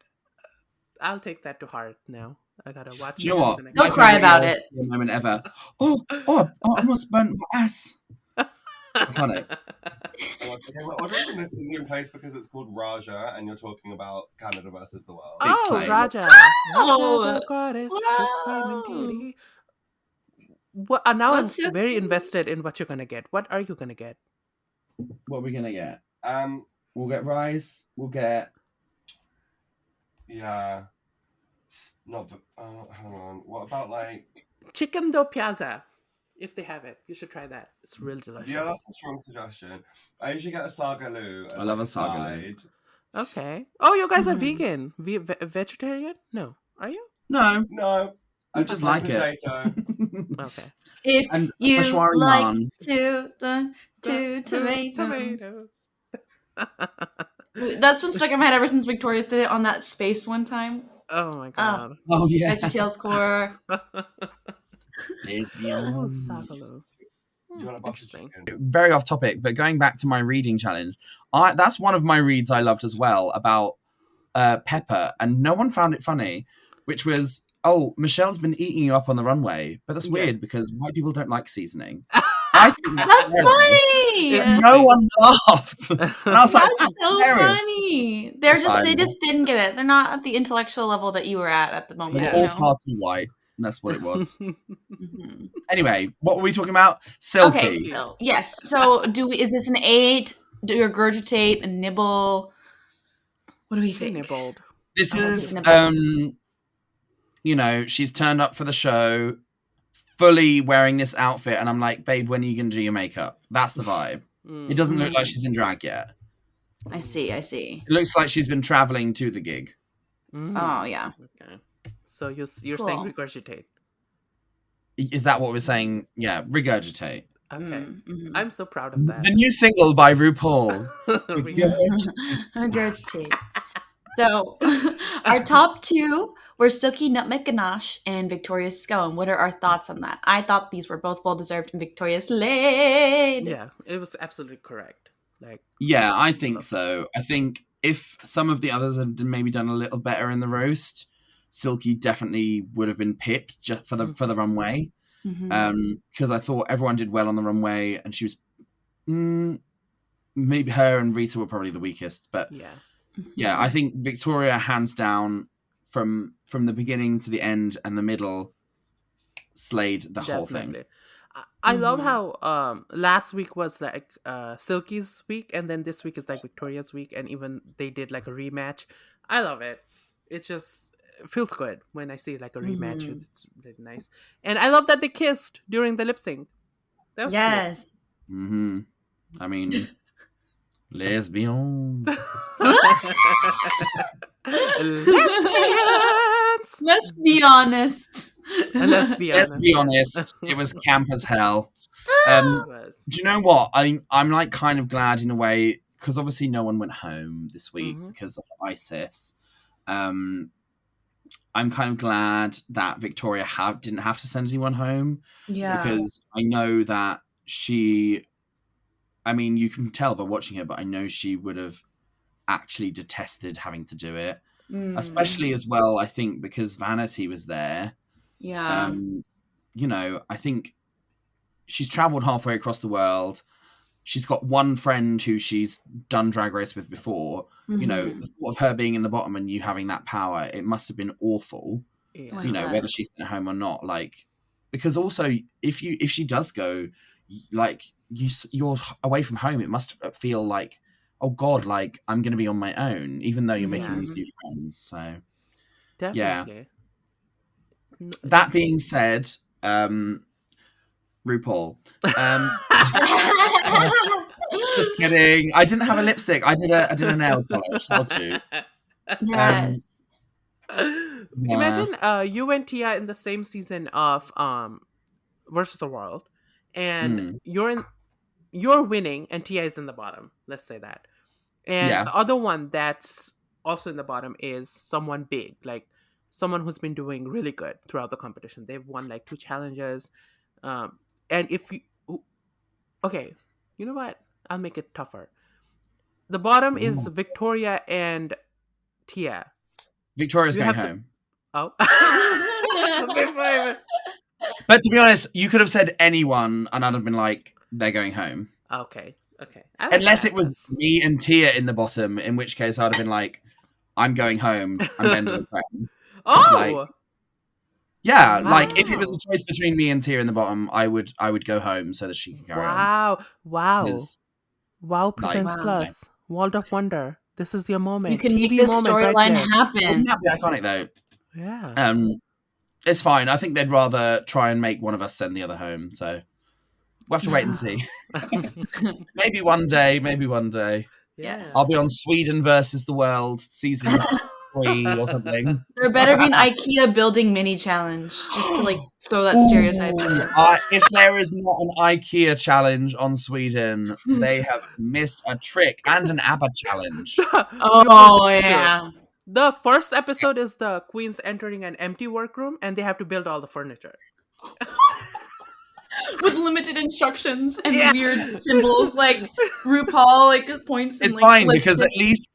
I'll take that to heart now. I gotta watch. You know what? Don't My cry favourite about Yara it. Sophia moment ever. Oh, I almost burnt my ass. Iconic. Okay, we're ordering from this Indian place because it's called Raja, and you're talking about Canada versus the world. Oh, Explain. Raja. Oh. Raja, the goddess, supreme Wow. deity. What? Now What's I'm your very thing? invested in what you're gonna get. What are you gonna get? What are we gonna get? We'll get rice. We'll get. Yeah. Not. Hang on. What about Chicken do piazza. If they have it, you should try that. It's real delicious. Yeah, that's a strong suggestion. I usually get a sagaloo. I love a sagaloo. Okay. Oh, you guys are vegan. Vegetarian? No. Are you? No. No. I just like it. potato. Okay. If And you Peshwari like naan. to tomatoes. Tomatoes. That's been stuck in my head ever since Victoria's did it on that space one time. Oh my god. Oh yeah. VeggieTales core. Oh, sagaloo. Do you want a butter Interesting. chicken? Very off topic, but going back to my reading challenge, that's one of my reads I loved as well about Pepper, and no one found it funny, which was, oh, Michelle's been eating you up on the runway, but that's weird because white people don't like seasoning. I think That's funny. And no one laughed. And I was like, That's so hilarious. funny. It's They fine. just didn't get it. They're not at the intellectual level that you were at the moment. They're you all know? far too white. And that's what it was. Mhm. Anyway, what were we talking about? Silky. Okay, so yes. So is this an 8? Do you regurgitate and nibble? What do we think? Nibbled. This Oh, is, nibble. she's turned up for the show fully wearing this outfit, and I'm like, babe, when are you going to do your makeup? That's the vibe. It doesn't look like she's in drag yet. I see. It looks like she's been traveling to the gig. Oh yeah. Okay. So you're saying Cool. regurgitate. Is that what we're saying? Yeah, regurgitate. Okay. Mhm. I'm so proud of that. The new single by RuPaul. Regurgitate. So our top 2 were Silky Nutmeg Ganache and Victoria's Scone. What are our thoughts on that? I thought these were both well deserved and Victoria's laid. Yeah, it was absolutely correct. Yeah, I think so. I think if some of the others had maybe done a little better in the roast, Silky definitely would have been picked just for the runway. Mhm. Because I thought everyone did well on the runway, and she was maybe her and Rita were probably the weakest, but yeah, I think Victoria, hands down, from the beginning to the end and the middle, slayed the whole thing. I love how last week was like Silky's week, and then this week is like Victoria's week, and even they did like a rematch. I love it. It just feels good when I see like a rematch. It's really nice, and I love that they kissed during the lip sync. That was yes. I mean, lesbian. Let's be honest. And let's be honest. it was camp as hell. It was. Do you know what? I'm like kind of glad in a way, because obviously no one went home this week because of ISIS. I'm kind of glad that Victoria didn't have to send anyone home. Yeah. Because I know that she, I mean, you can tell by watching her, but I know she would have actually detested having to do it. Especially as well, I think, because Vanity was there. Yeah. You know, I think she's traveled halfway across the world. She's got one friend who she's done Drag Race with before. You know, the thought of her being in the bottom and you having that power, it must have been awful. Yeah. You know, whether she's at home or not. Like, because also if she does go, like you're away from home, it must feel like, oh God, like I'm going to be on my own, even though you're making these new friends. So, Definitely. Yeah. That being said, RuPaul. Just kidding. I didn't have a lipstick. I did a nail polish. I'll do. Yes. Imagine you and Tia in the same season of Versus the World, and you're winning, and Tia is in the bottom. Let's say that. And the other one that's also in the bottom is someone big, like someone who's been doing really good throughout the competition. They've won like 2 challenges. And if you... Okay, you know what? I'll make it tougher. The bottom is Victoria and Tia. Victoria's going home. Oh. But to be honest, you could have said anyone and I'd have been like, they're going home. Okay. Unless it was me and Tia in the bottom, in which case I'd have been like, I'm going home. I'm bending the crown. Oh! Like, yeah, wow. Like if it was a choice between me and Tia in the bottom, I would go home so that she could carry on. Wow, Presents Plus. World of Wonder. This is your moment. You can make this storyline happen. Wouldn't that be iconic though? Yeah. It's fine. I think they'd rather try and make one of us send the other home, so we'll have to wait and see. Maybe one day. Yes. I'll be on Sweden versus the World season 3 or something. There better be an IKEA building mini challenge, just to like throw that stereotype in. If there is not an IKEA challenge on Sweden, they have missed a trick, and an ABBA challenge. Oh yeah. The first episode is the queens entering an empty workroom and they have to build all the furniture. With limited instructions and weird symbols like RuPaul like points. It's and, fine because at least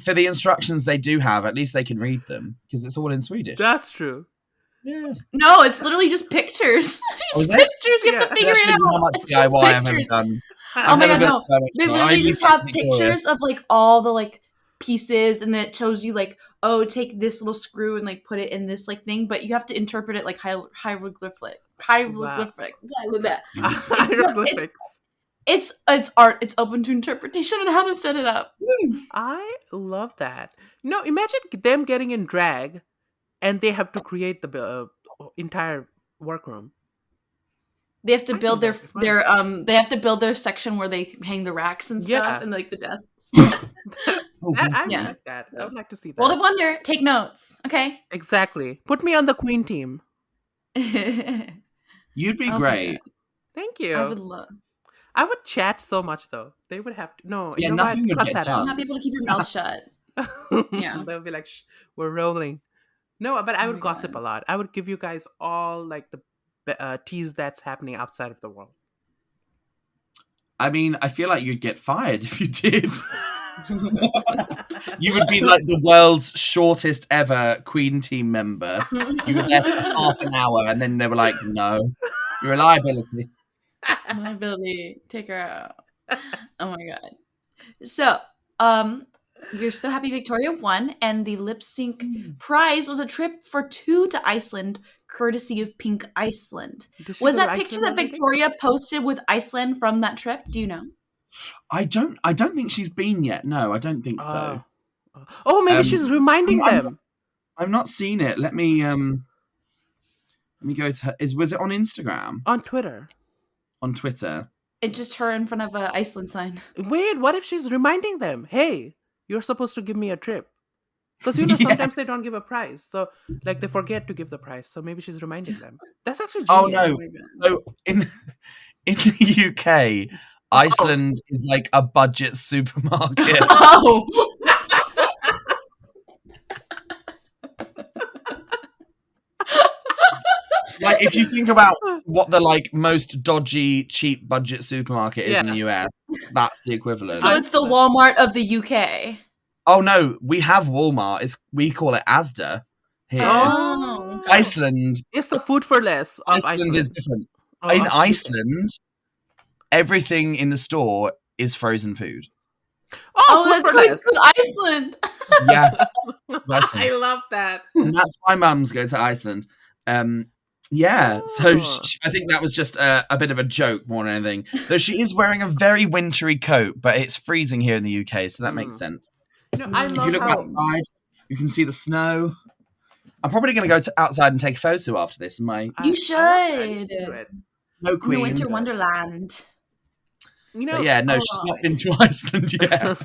for the instructions they do have, at least they can read them because it's all in Swedish. That's true. Yes. No, it's literally just pictures. It's pictures. You have to figure it out. How much DIY I've ever done. Oh my god, no! They literally just have pictures of like all the like pieces, and then it shows you like, oh, take this little screw and like put it in this like thing, but you have to interpret it like hieroglyphic. It's art. It's open to interpretation on how to set it up. I love that. No, imagine them getting in drag, and they have to create the entire workroom. They have to build their they have to build their section where they hang the racks and stuff and like the desks. I like that. I would like to see that. World of Wonder, take notes. Okay. Exactly. Put me on the queen team. You'd be great. Thank you. I would chat so much though. They would have to. No, yeah, you know nothing what? would Cut get that done. out. Not be able to keep your mouth shut. Yeah. They'll be like, we're rolling. No, but I would gossip a lot. I would give you guys all like the tease that's happening outside of the world. I mean, I feel like you'd get fired if you did. You would be like the world's shortest ever Queen team member. You were there for half an hour and then they were like, no, you're a liability. Liability, take her out. Oh my god. So, we're so happy Victoria won, and the lip sync prize was a trip for 2 to Iceland, courtesy of Pink Iceland. Was that picture that Victoria posted with Iceland from that trip? Do you know? I don't think she's been yet. No, I don't think so. Oh, maybe she's reminding them. I've not seen it. Let me go to her. Was it on Instagram? On Twitter. On Twitter. It's just her in front of an Iceland sign. Wait, what if she's reminding them? Hey, you're supposed to give me a trip. Because you know Yeah. sometimes they don't give a prize, so like they forget to give the prize. So maybe she's reminding them. That's actually Oh genius. no! So in the UK, Iceland is like a budget supermarket. Oh. Like if you think about what the like most dodgy, cheap budget supermarket is in the US, that's the equivalent. So it's the Walmart of the UK. Oh no, we have Walmart. We call it Asda here. Oh. Iceland. It's the food for less of Iceland is different. Oh, In okay. Iceland, everything in the store is frozen food. Oh, food that's for good. less. It's good Iceland. Yeah, I love that. and that's why mums go to Iceland. Yeah, so Oh. I think that was just a bit of a joke more than anything. Though she is wearing a very wintry coat, but it's freezing here in the UK, so that makes sense. You know, I If love you look how outside, you can see the snow. I'm probably going to go outside and take a photo after this. You I love that. should. Do it. No In the queen. Winter Wonderland. You know, But yeah, no, she's not been to Iceland yet.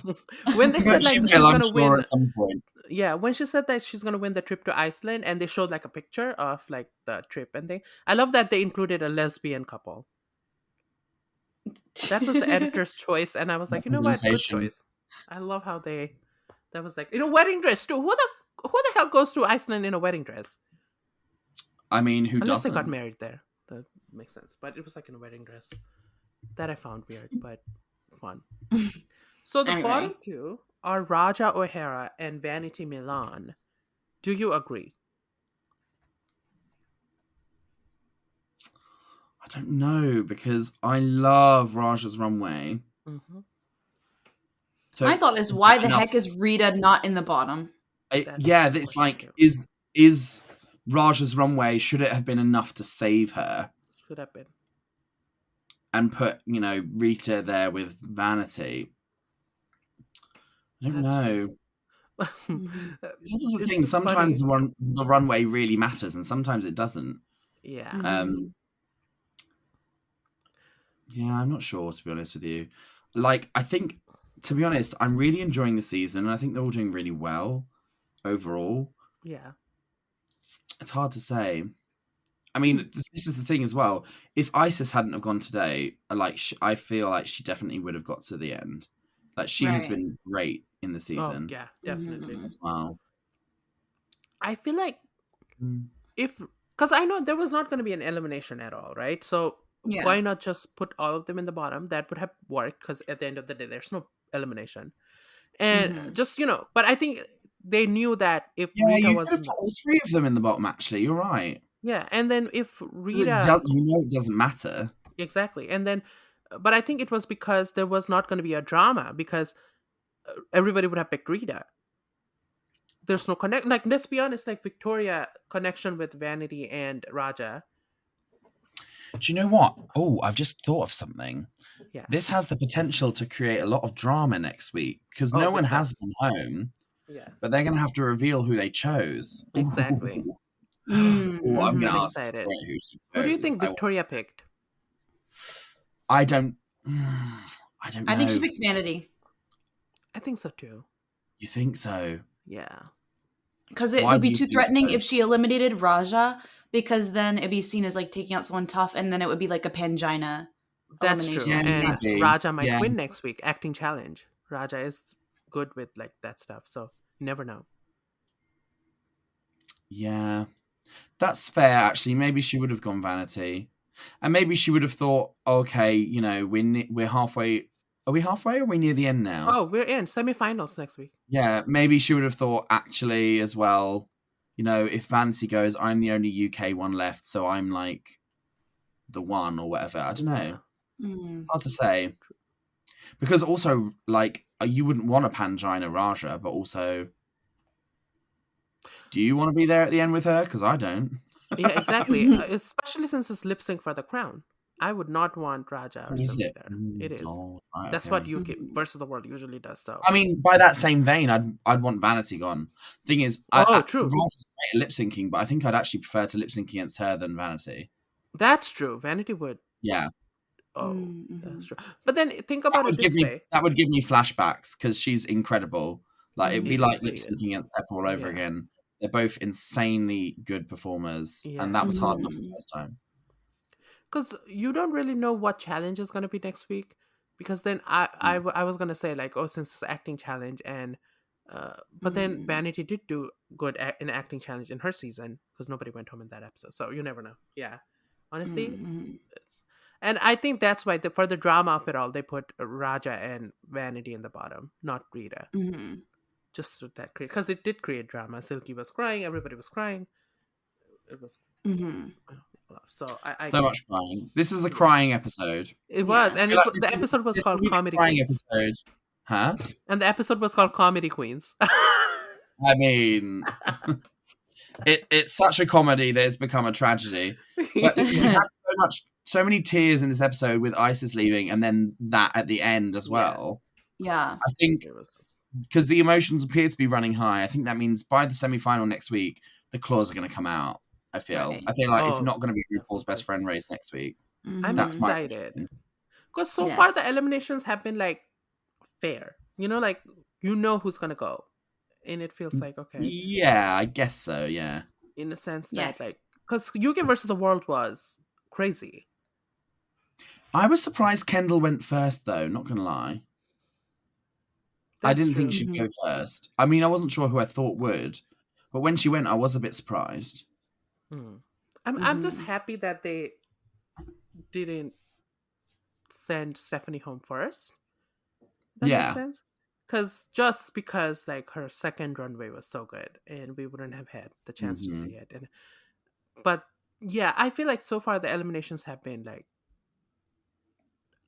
when they said like She she's will, I'm gonna sure, win, at some point. yeah, when she said that she's gonna win the trip to Iceland, and they showed like a picture of like the trip and thing. I love that they included a lesbian couple. That was the editor's choice, and I was like, you know what, good Representation. choice. I love how that was like in a wedding dress too. Who the hell goes to Iceland in a wedding dress? I mean, who Unless doesn't? they got married there. That makes sense. But it was like in a wedding dress. That I found weird, but fun. So the Anyway. bottom two are Raja O'Hara and Vanity Milan. Do you agree? I don't know, because I love Raja's Runway. Mm-hmm. So My thought is, is why that the enough? heck is Rita not in the bottom? Yeah, the it's question like, here. is Raja's Runway, should it have been enough to save her Should have been. and put, Rita there with Vanity? I don't That's know. Mhm. This is the It's thing. just Sometimes funny. the runway really matters, and sometimes it doesn't. Yeah. Mhm. Yeah, I'm not sure, to be honest with you. Like, I think, to be honest, I'm really enjoying the season, and I think they're all doing really well overall. Yeah. It's hard to say. I mean, this is the thing as well. If Isis hadn't have gone today, I feel like she definitely would have got to the end. Like, she has Right. been great in the Oh, season. yeah, definitely. Mhm. Wow. I feel like Mm. because I know there was not going to be an elimination at all, right? So Yeah. why not just put all of them in the bottom? That would have worked because at the end of the day, there's no elimination. And Mhm. just, but I think they knew that if Yeah, Rita you was. could have put all three of them in the bottom, actually. You're right. Yeah, and then if 'Cause Rita. it doesn't matter. Exactly. And then, but I think it was because there was not going to be a drama because everybody would have picked Rita. There's no connect. Like, let's be honest, like Victoria connection with Vanity and Raja. Do you know what? Oh, I've just thought of something. Yeah. This has the potential to create a lot of drama next week because Oh, no one big time. has gone home, Yeah. but they're going to have to reveal who they chose. Exactly. Mm, Oh, I'm mhm. going to I'm ask excited. Victoria who she Who do you chose. think Victoria picked? I don't know. I think she picked Vanity I think so too. You think so? Yeah. because it Why would do be you too think threatening so? if she eliminated Raja, because then it'd be seen as like taking out someone tough, and then it would be like a Pangina That's true. elimination. Yeah, And maybe. Raja might Yeah. win next week. Acting challenge. Raja is good with like that stuff. So you never know. Yeah. That's fair, actually. Maybe she would have gone Vanity. And maybe she would have thought, okay, we're halfway. Are we halfway or are we near the end now? Oh, we're in semifinals next week. Yeah, maybe she would have thought, actually, as well, if Vanity goes, I'm the only UK one left, so I'm like the one or whatever. I don't know. Yeah. Mm. Hard to say. Because also, like, you wouldn't want a Pangina Raja, but also, do you want to be there at the end with her? Because I don't. Yeah, exactly. Especially since it's lip sync for the crown. I would not want Raja or Is something it? there. Mm, It is. God, right, That's okay. what UK versus the world usually does. So I mean, by that same vein, I'd want Vanity gone. Thing is, true. Raja's great at lip syncing, but I think I'd actually prefer to lip sync against her than Vanity. That's true. Vanity would. Yeah, Oh, Mhm. that's true. But then think about it this way. that would give me flashbacks because she's incredible. Like it'd be It like lip really syncing is. against Pepper all over Yeah. again. They're both insanely good performers, and Yeah. that was hard enough the Mhm. first time. Because you don't really know what challenge is going to be next week. Because then I was going to say, like, oh, since it's acting challenge, and but then Mhm. Vanity did do good in acting challenge in her season because nobody went home in that episode. So you never know. Yeah. Honestly. Mhm. And I think that's why for the drama of it all, they put Raja and Vanity in the bottom, not Rita. Mhm. Just so that create, because it did create drama. Silky was crying, everybody was crying. It was Mhm. so I So agree. much crying. This is a Yeah. crying episode. It was, Yeah. I and feel like the episode was this will called be the Comedy crying Queens, episode. Huh? and the episode was called Comedy Queens. I mean, it's such a comedy that it's become a tragedy. But we had so many tears in this episode with Isis leaving, and then that at the end as Yeah. well. Yeah. I think It was just, because the emotions appear to be running high, I think that means by the semi-final next week, the claws are going to come out. I feel. Right. I feel like it's oh, not going to be RuPaul's definitely. best friend race next week. I'm That's my excited opinion. because so far the Yes. eliminations have been like fair. Like who's gonna go, and it feels like okay Yeah, I guess so. Yeah. in the sense that Yes. like because UK versus the World was crazy. I was surprised Kendall went first, though. Not gonna lie. I That's didn't true. think she'd go first. I mean, I wasn't sure who I thought would, but when she went, I was a bit surprised. Mm. I'm just happy that they didn't send Stephanie home first. That makes Yeah. sense. Because like her second runway was so good, and we wouldn't have had the chance to see it. But yeah, I feel like so far the eliminations have been like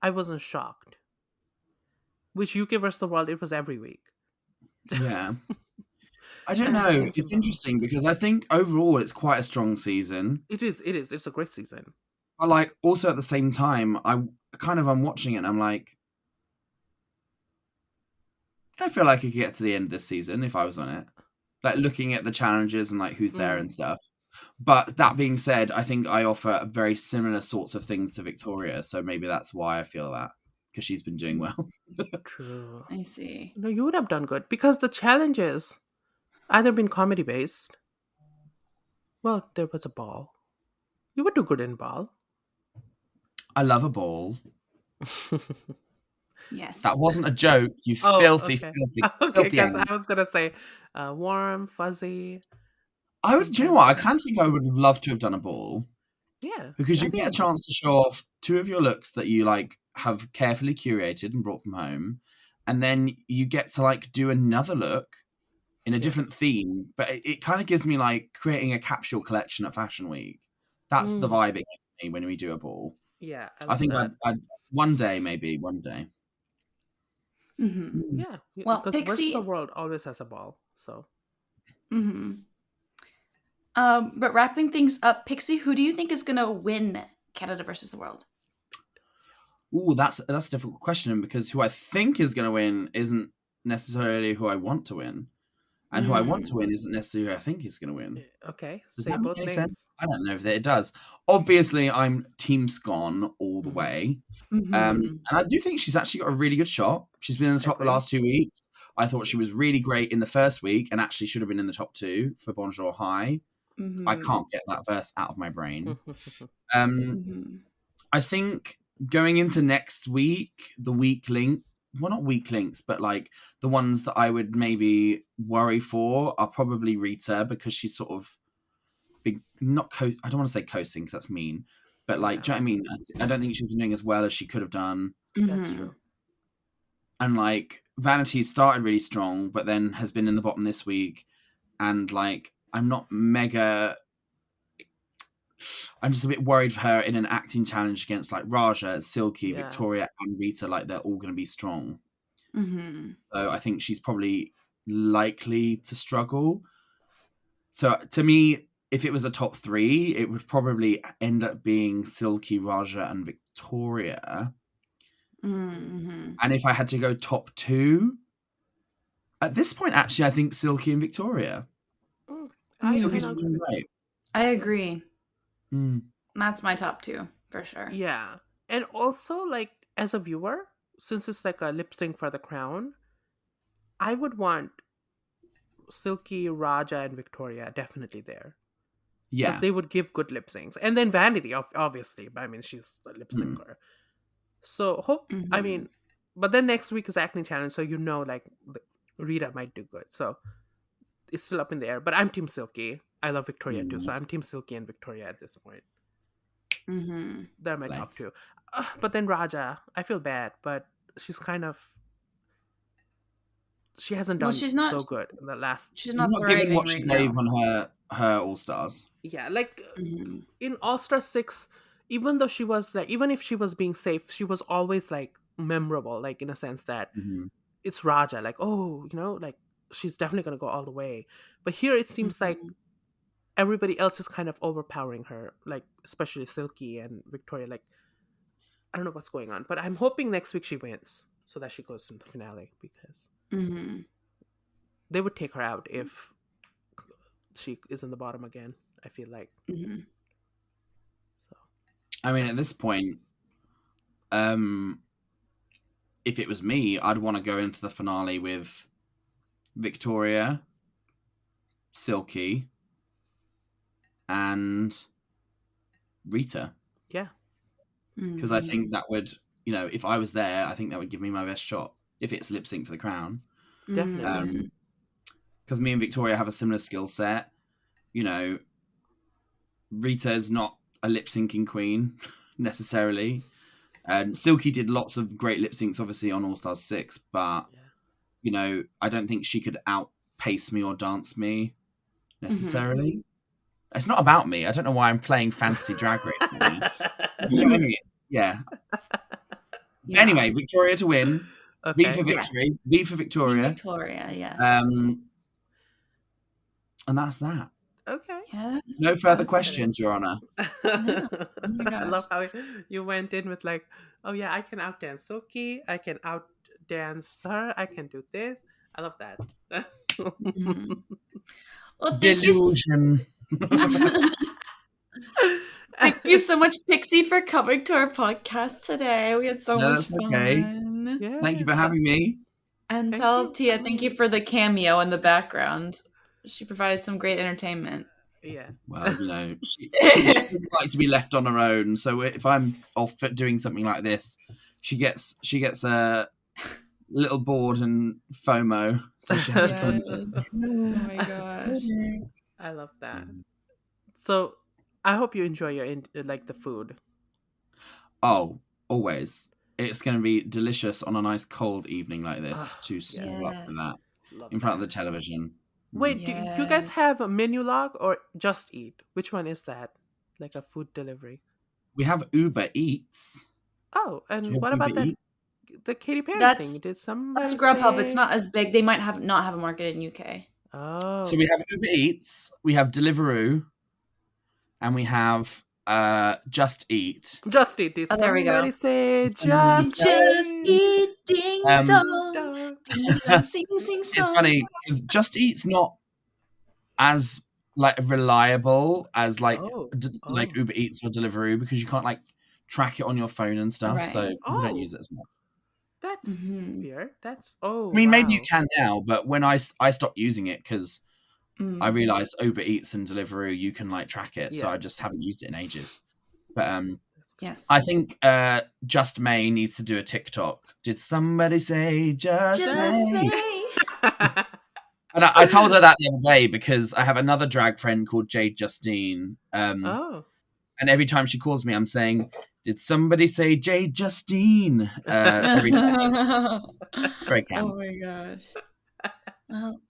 I wasn't shocked. Which UK versus the World, it was every week. Yeah. I don't And know. Stephanie It's came home. interesting because I think overall it's quite a strong season. It is. It's a great season. But like also at the same time, I'm watching it and I'm like, I feel like I could get to the end of this season if I was on it. Like looking at the challenges and like who's there and stuff. But that being said, I think I offer very similar sorts of things to Victoria, so maybe that's why I feel that because she's been doing well. True. I see. No, you would have done good because the challenges either been comedy based. Well, there was a ball. You would do good in ball. I love a ball. Yes. That wasn't a joke, you Oh, filthy, okay. filthy, Okay, filthy because animal. I was gonna say warm, fuzzy. Do you know what? I kind of think I would have loved to have done a ball. Yeah. Because I you think get a chance to show off two of your looks that you like have carefully curated and brought from home, and then you get to like do another look in a different theme. But it kind of gives me like creating a capsule collection at Fashion Week. That's the vibe it gives me when we do a ball. Yeah, I I love think that. I'd one day, maybe one day. Yeah, Well, because versus Pixie. the World always has a ball. So But wrapping things up, Pixie, who do you think is gonna win Canada versus the World? Ooh, that's a difficult question because who I think is going to win isn't necessarily who I want to win, and who I want to win isn't necessarily who I think is going to win. okay, Does say that make both any names. sense? I don't know if it does. Obviously, I'm Team Scone all the way. And I do think she's actually got a really good shot. She's been in the top the last 2 weeks. I thought she was really great in the first week and actually should have been in the top 2 for Bonjour High. I can't get that verse out of my brain. I think going into next week, the weak link, well, not weak links, but like the ones that I would maybe worry for are probably Rita because she's sort of big, I don't want to say coasting because that's mean, but like, do you know what I mean? I don't think she's been doing as well as she could have done. That's true. And like, Vanity started really strong, but then has been in the bottom this week. And like, I'm just a bit worried for her in an acting challenge against like Raja, Silky, Victoria, and Rita. Like they're all going to be strong. So I think she's probably likely to struggle. So to me, if it was a top 3, it would probably end up being Silky, Raja, and Victoria. And if I had to go top 2, at this point, actually, I think Silky and Victoria. Silky's doing great. I agree. That's my top 2 for sure. Yeah, and also like as a viewer, since it's like a lip sync for the crown, I would want Silky, Raja, and Victoria are definitely there. Yeah. Because they would give good lip syncs. And then Vanity, obviously. I mean, she's a lip syncer. So, I mean, but then next week is Acne Challenge, so like, Rita might do good. So, it's still up in the air. But I'm Team Silky. I love Victoria too, so I'm Team Silky and Victoria at this point. They're my top two. But then Raja, I feel bad, but she's kind of... She hasn't done so good in the last... She's not giving what she gave now. on her All-Stars. Yeah, like in All-Star 6, even though she was like, even if she was being safe, she was always like memorable, like in a sense that it's Raja, like, oh, like she's definitely going to go all the way. But here it seems like everybody else is kind of overpowering her, like especially Silky and Victoria. Like, I don't know what's going on, but I'm hoping next week she wins so that she goes to the finale, because they would take her out if she is in the bottom again, I feel like. So, I mean, at this point, if it was me, I'd want to go into the finale with Victoria, Silky, and Rita. Yeah. Because I think that would, if I was there, I think that would give me my best shot if it's lip sync for the crown. Definitely. Because me and Victoria have a similar skill set. Rita's not a lip syncing queen necessarily. Silky did lots of great lip syncs, obviously, on All Stars 6, but I don't think she could outpace me or dance me necessarily. It's not about me. I don't know why I'm playing fantasy drag race. You know what I mean? Yeah. Anyway, Victoria to win. Okay. V for victory. Yes. V for Victoria. Team Victoria, yes. And that's that. Okay. Yeah. No further questions, Your Honor. Oh my gosh. I love how you went in with like, oh yeah, I can outdance Silky, I can outdance her, I can do this. I love that. Well, Delusion. Thank you so much, Pixie, for coming to our podcast today. We had so much fun. Okay. Yes. Thank you for having me. And tell Tia, thank you for the cameo in the background. She provided some great entertainment. Yeah. Well, she doesn't like to be left on her own. So if I'm off doing something like this, she gets a little bored and FOMO, so she has to come. Oh my gosh! I love that. So I hope you enjoy the food. Oh, always. It's going to be delicious on a nice cold evening like this to serve up for that in front of the television. Wait, do you guys have a menu log or Just Eat? Which one is that? Like a food delivery? We have Uber Eats. Oh, and what about that? The Katy Perry thing? Did somebody That's Grubhub. It's not as big. They might not have a market in UK. Oh. So we have Uber Eats, we have Deliveroo, and we have Just Eat. Just Eat. Did there we go. Somebody say Just Eat, ding dong, ding dong, sing song. It's funny because Just Eat's not as reliable as like Uber Eats or Deliveroo, because you can't track it on your phone and stuff, so we don't use it as much. That's weird. Maybe you can now, but when I stopped using it because I realized Uber Eats and Deliveroo you can track it, so I just haven't used it in ages. But yes, I think Just May needs to do a TikTok. Did somebody say Just May? And I told her that the other day because I have another drag friend called Jade Justine. And every time she calls me, I'm saying, "Did somebody say Jade Justine?" Every time. It's very camp. Oh my gosh. Well,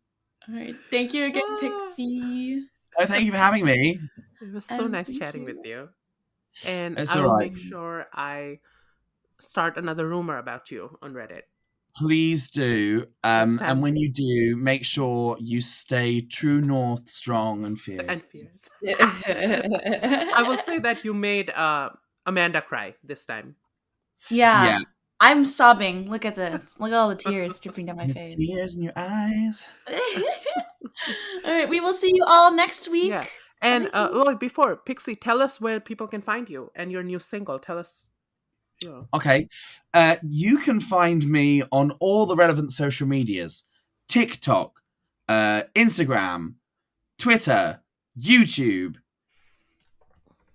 all right. Thank you again, Pixie. Oh, thank you for having me. It was so nice chatting with you. And it's I will make sure I start another rumor about you on Reddit. Please do. And when you do, make sure you stay true north, strong and fierce. I will say that you made Amanda cry this time. Yeah. I'm sobbing. Look at this. Look at all the tears dripping down my face. Tears in your eyes. All right. We will see you all next week. Yeah. And before, Pixie, tell us where people can find you and your new single. Tell us. Okay. You can find me on all the relevant social medias. TikTok, Instagram, Twitter, YouTube,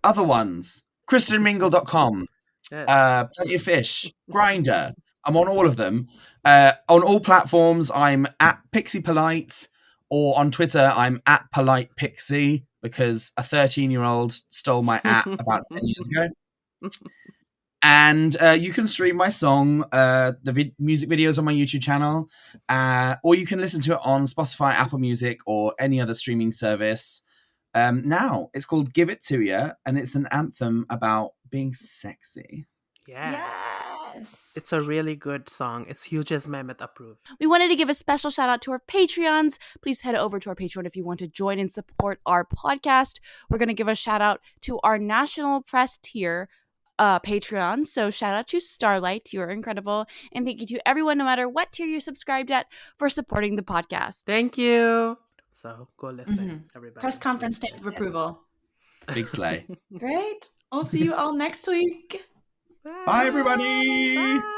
other ones, christianmingle.com, Yes. Plenty of Fish, Grinder. I'm on all of them. On all platforms, I'm at Pixie Polite, or on Twitter, I'm at Polite Pixie, because a 13-year-old stole my app about 10 years ago. And you can stream my song, the music videos on my YouTube channel, or you can listen to it on Spotify, Apple Music, or any other streaming service. Now, it's called Give It To Ya, and it's an anthem about being sexy. Yes. It's a really good song. It's Huge as Mammoth approved. We wanted to give a special shout out to our Patreons. Please head over to our Patreon if you want to join and support our podcast. We're going to give a shout out to our national press tier Patreon. So shout out to Starlight. You're incredible. And thank you to everyone, no matter what tier you're subscribed at, for supporting the podcast. Thank you. So go listen, everybody. Press conference stamp of approval. Big slay. Great. I'll see you all next week. Bye, everybody. Bye.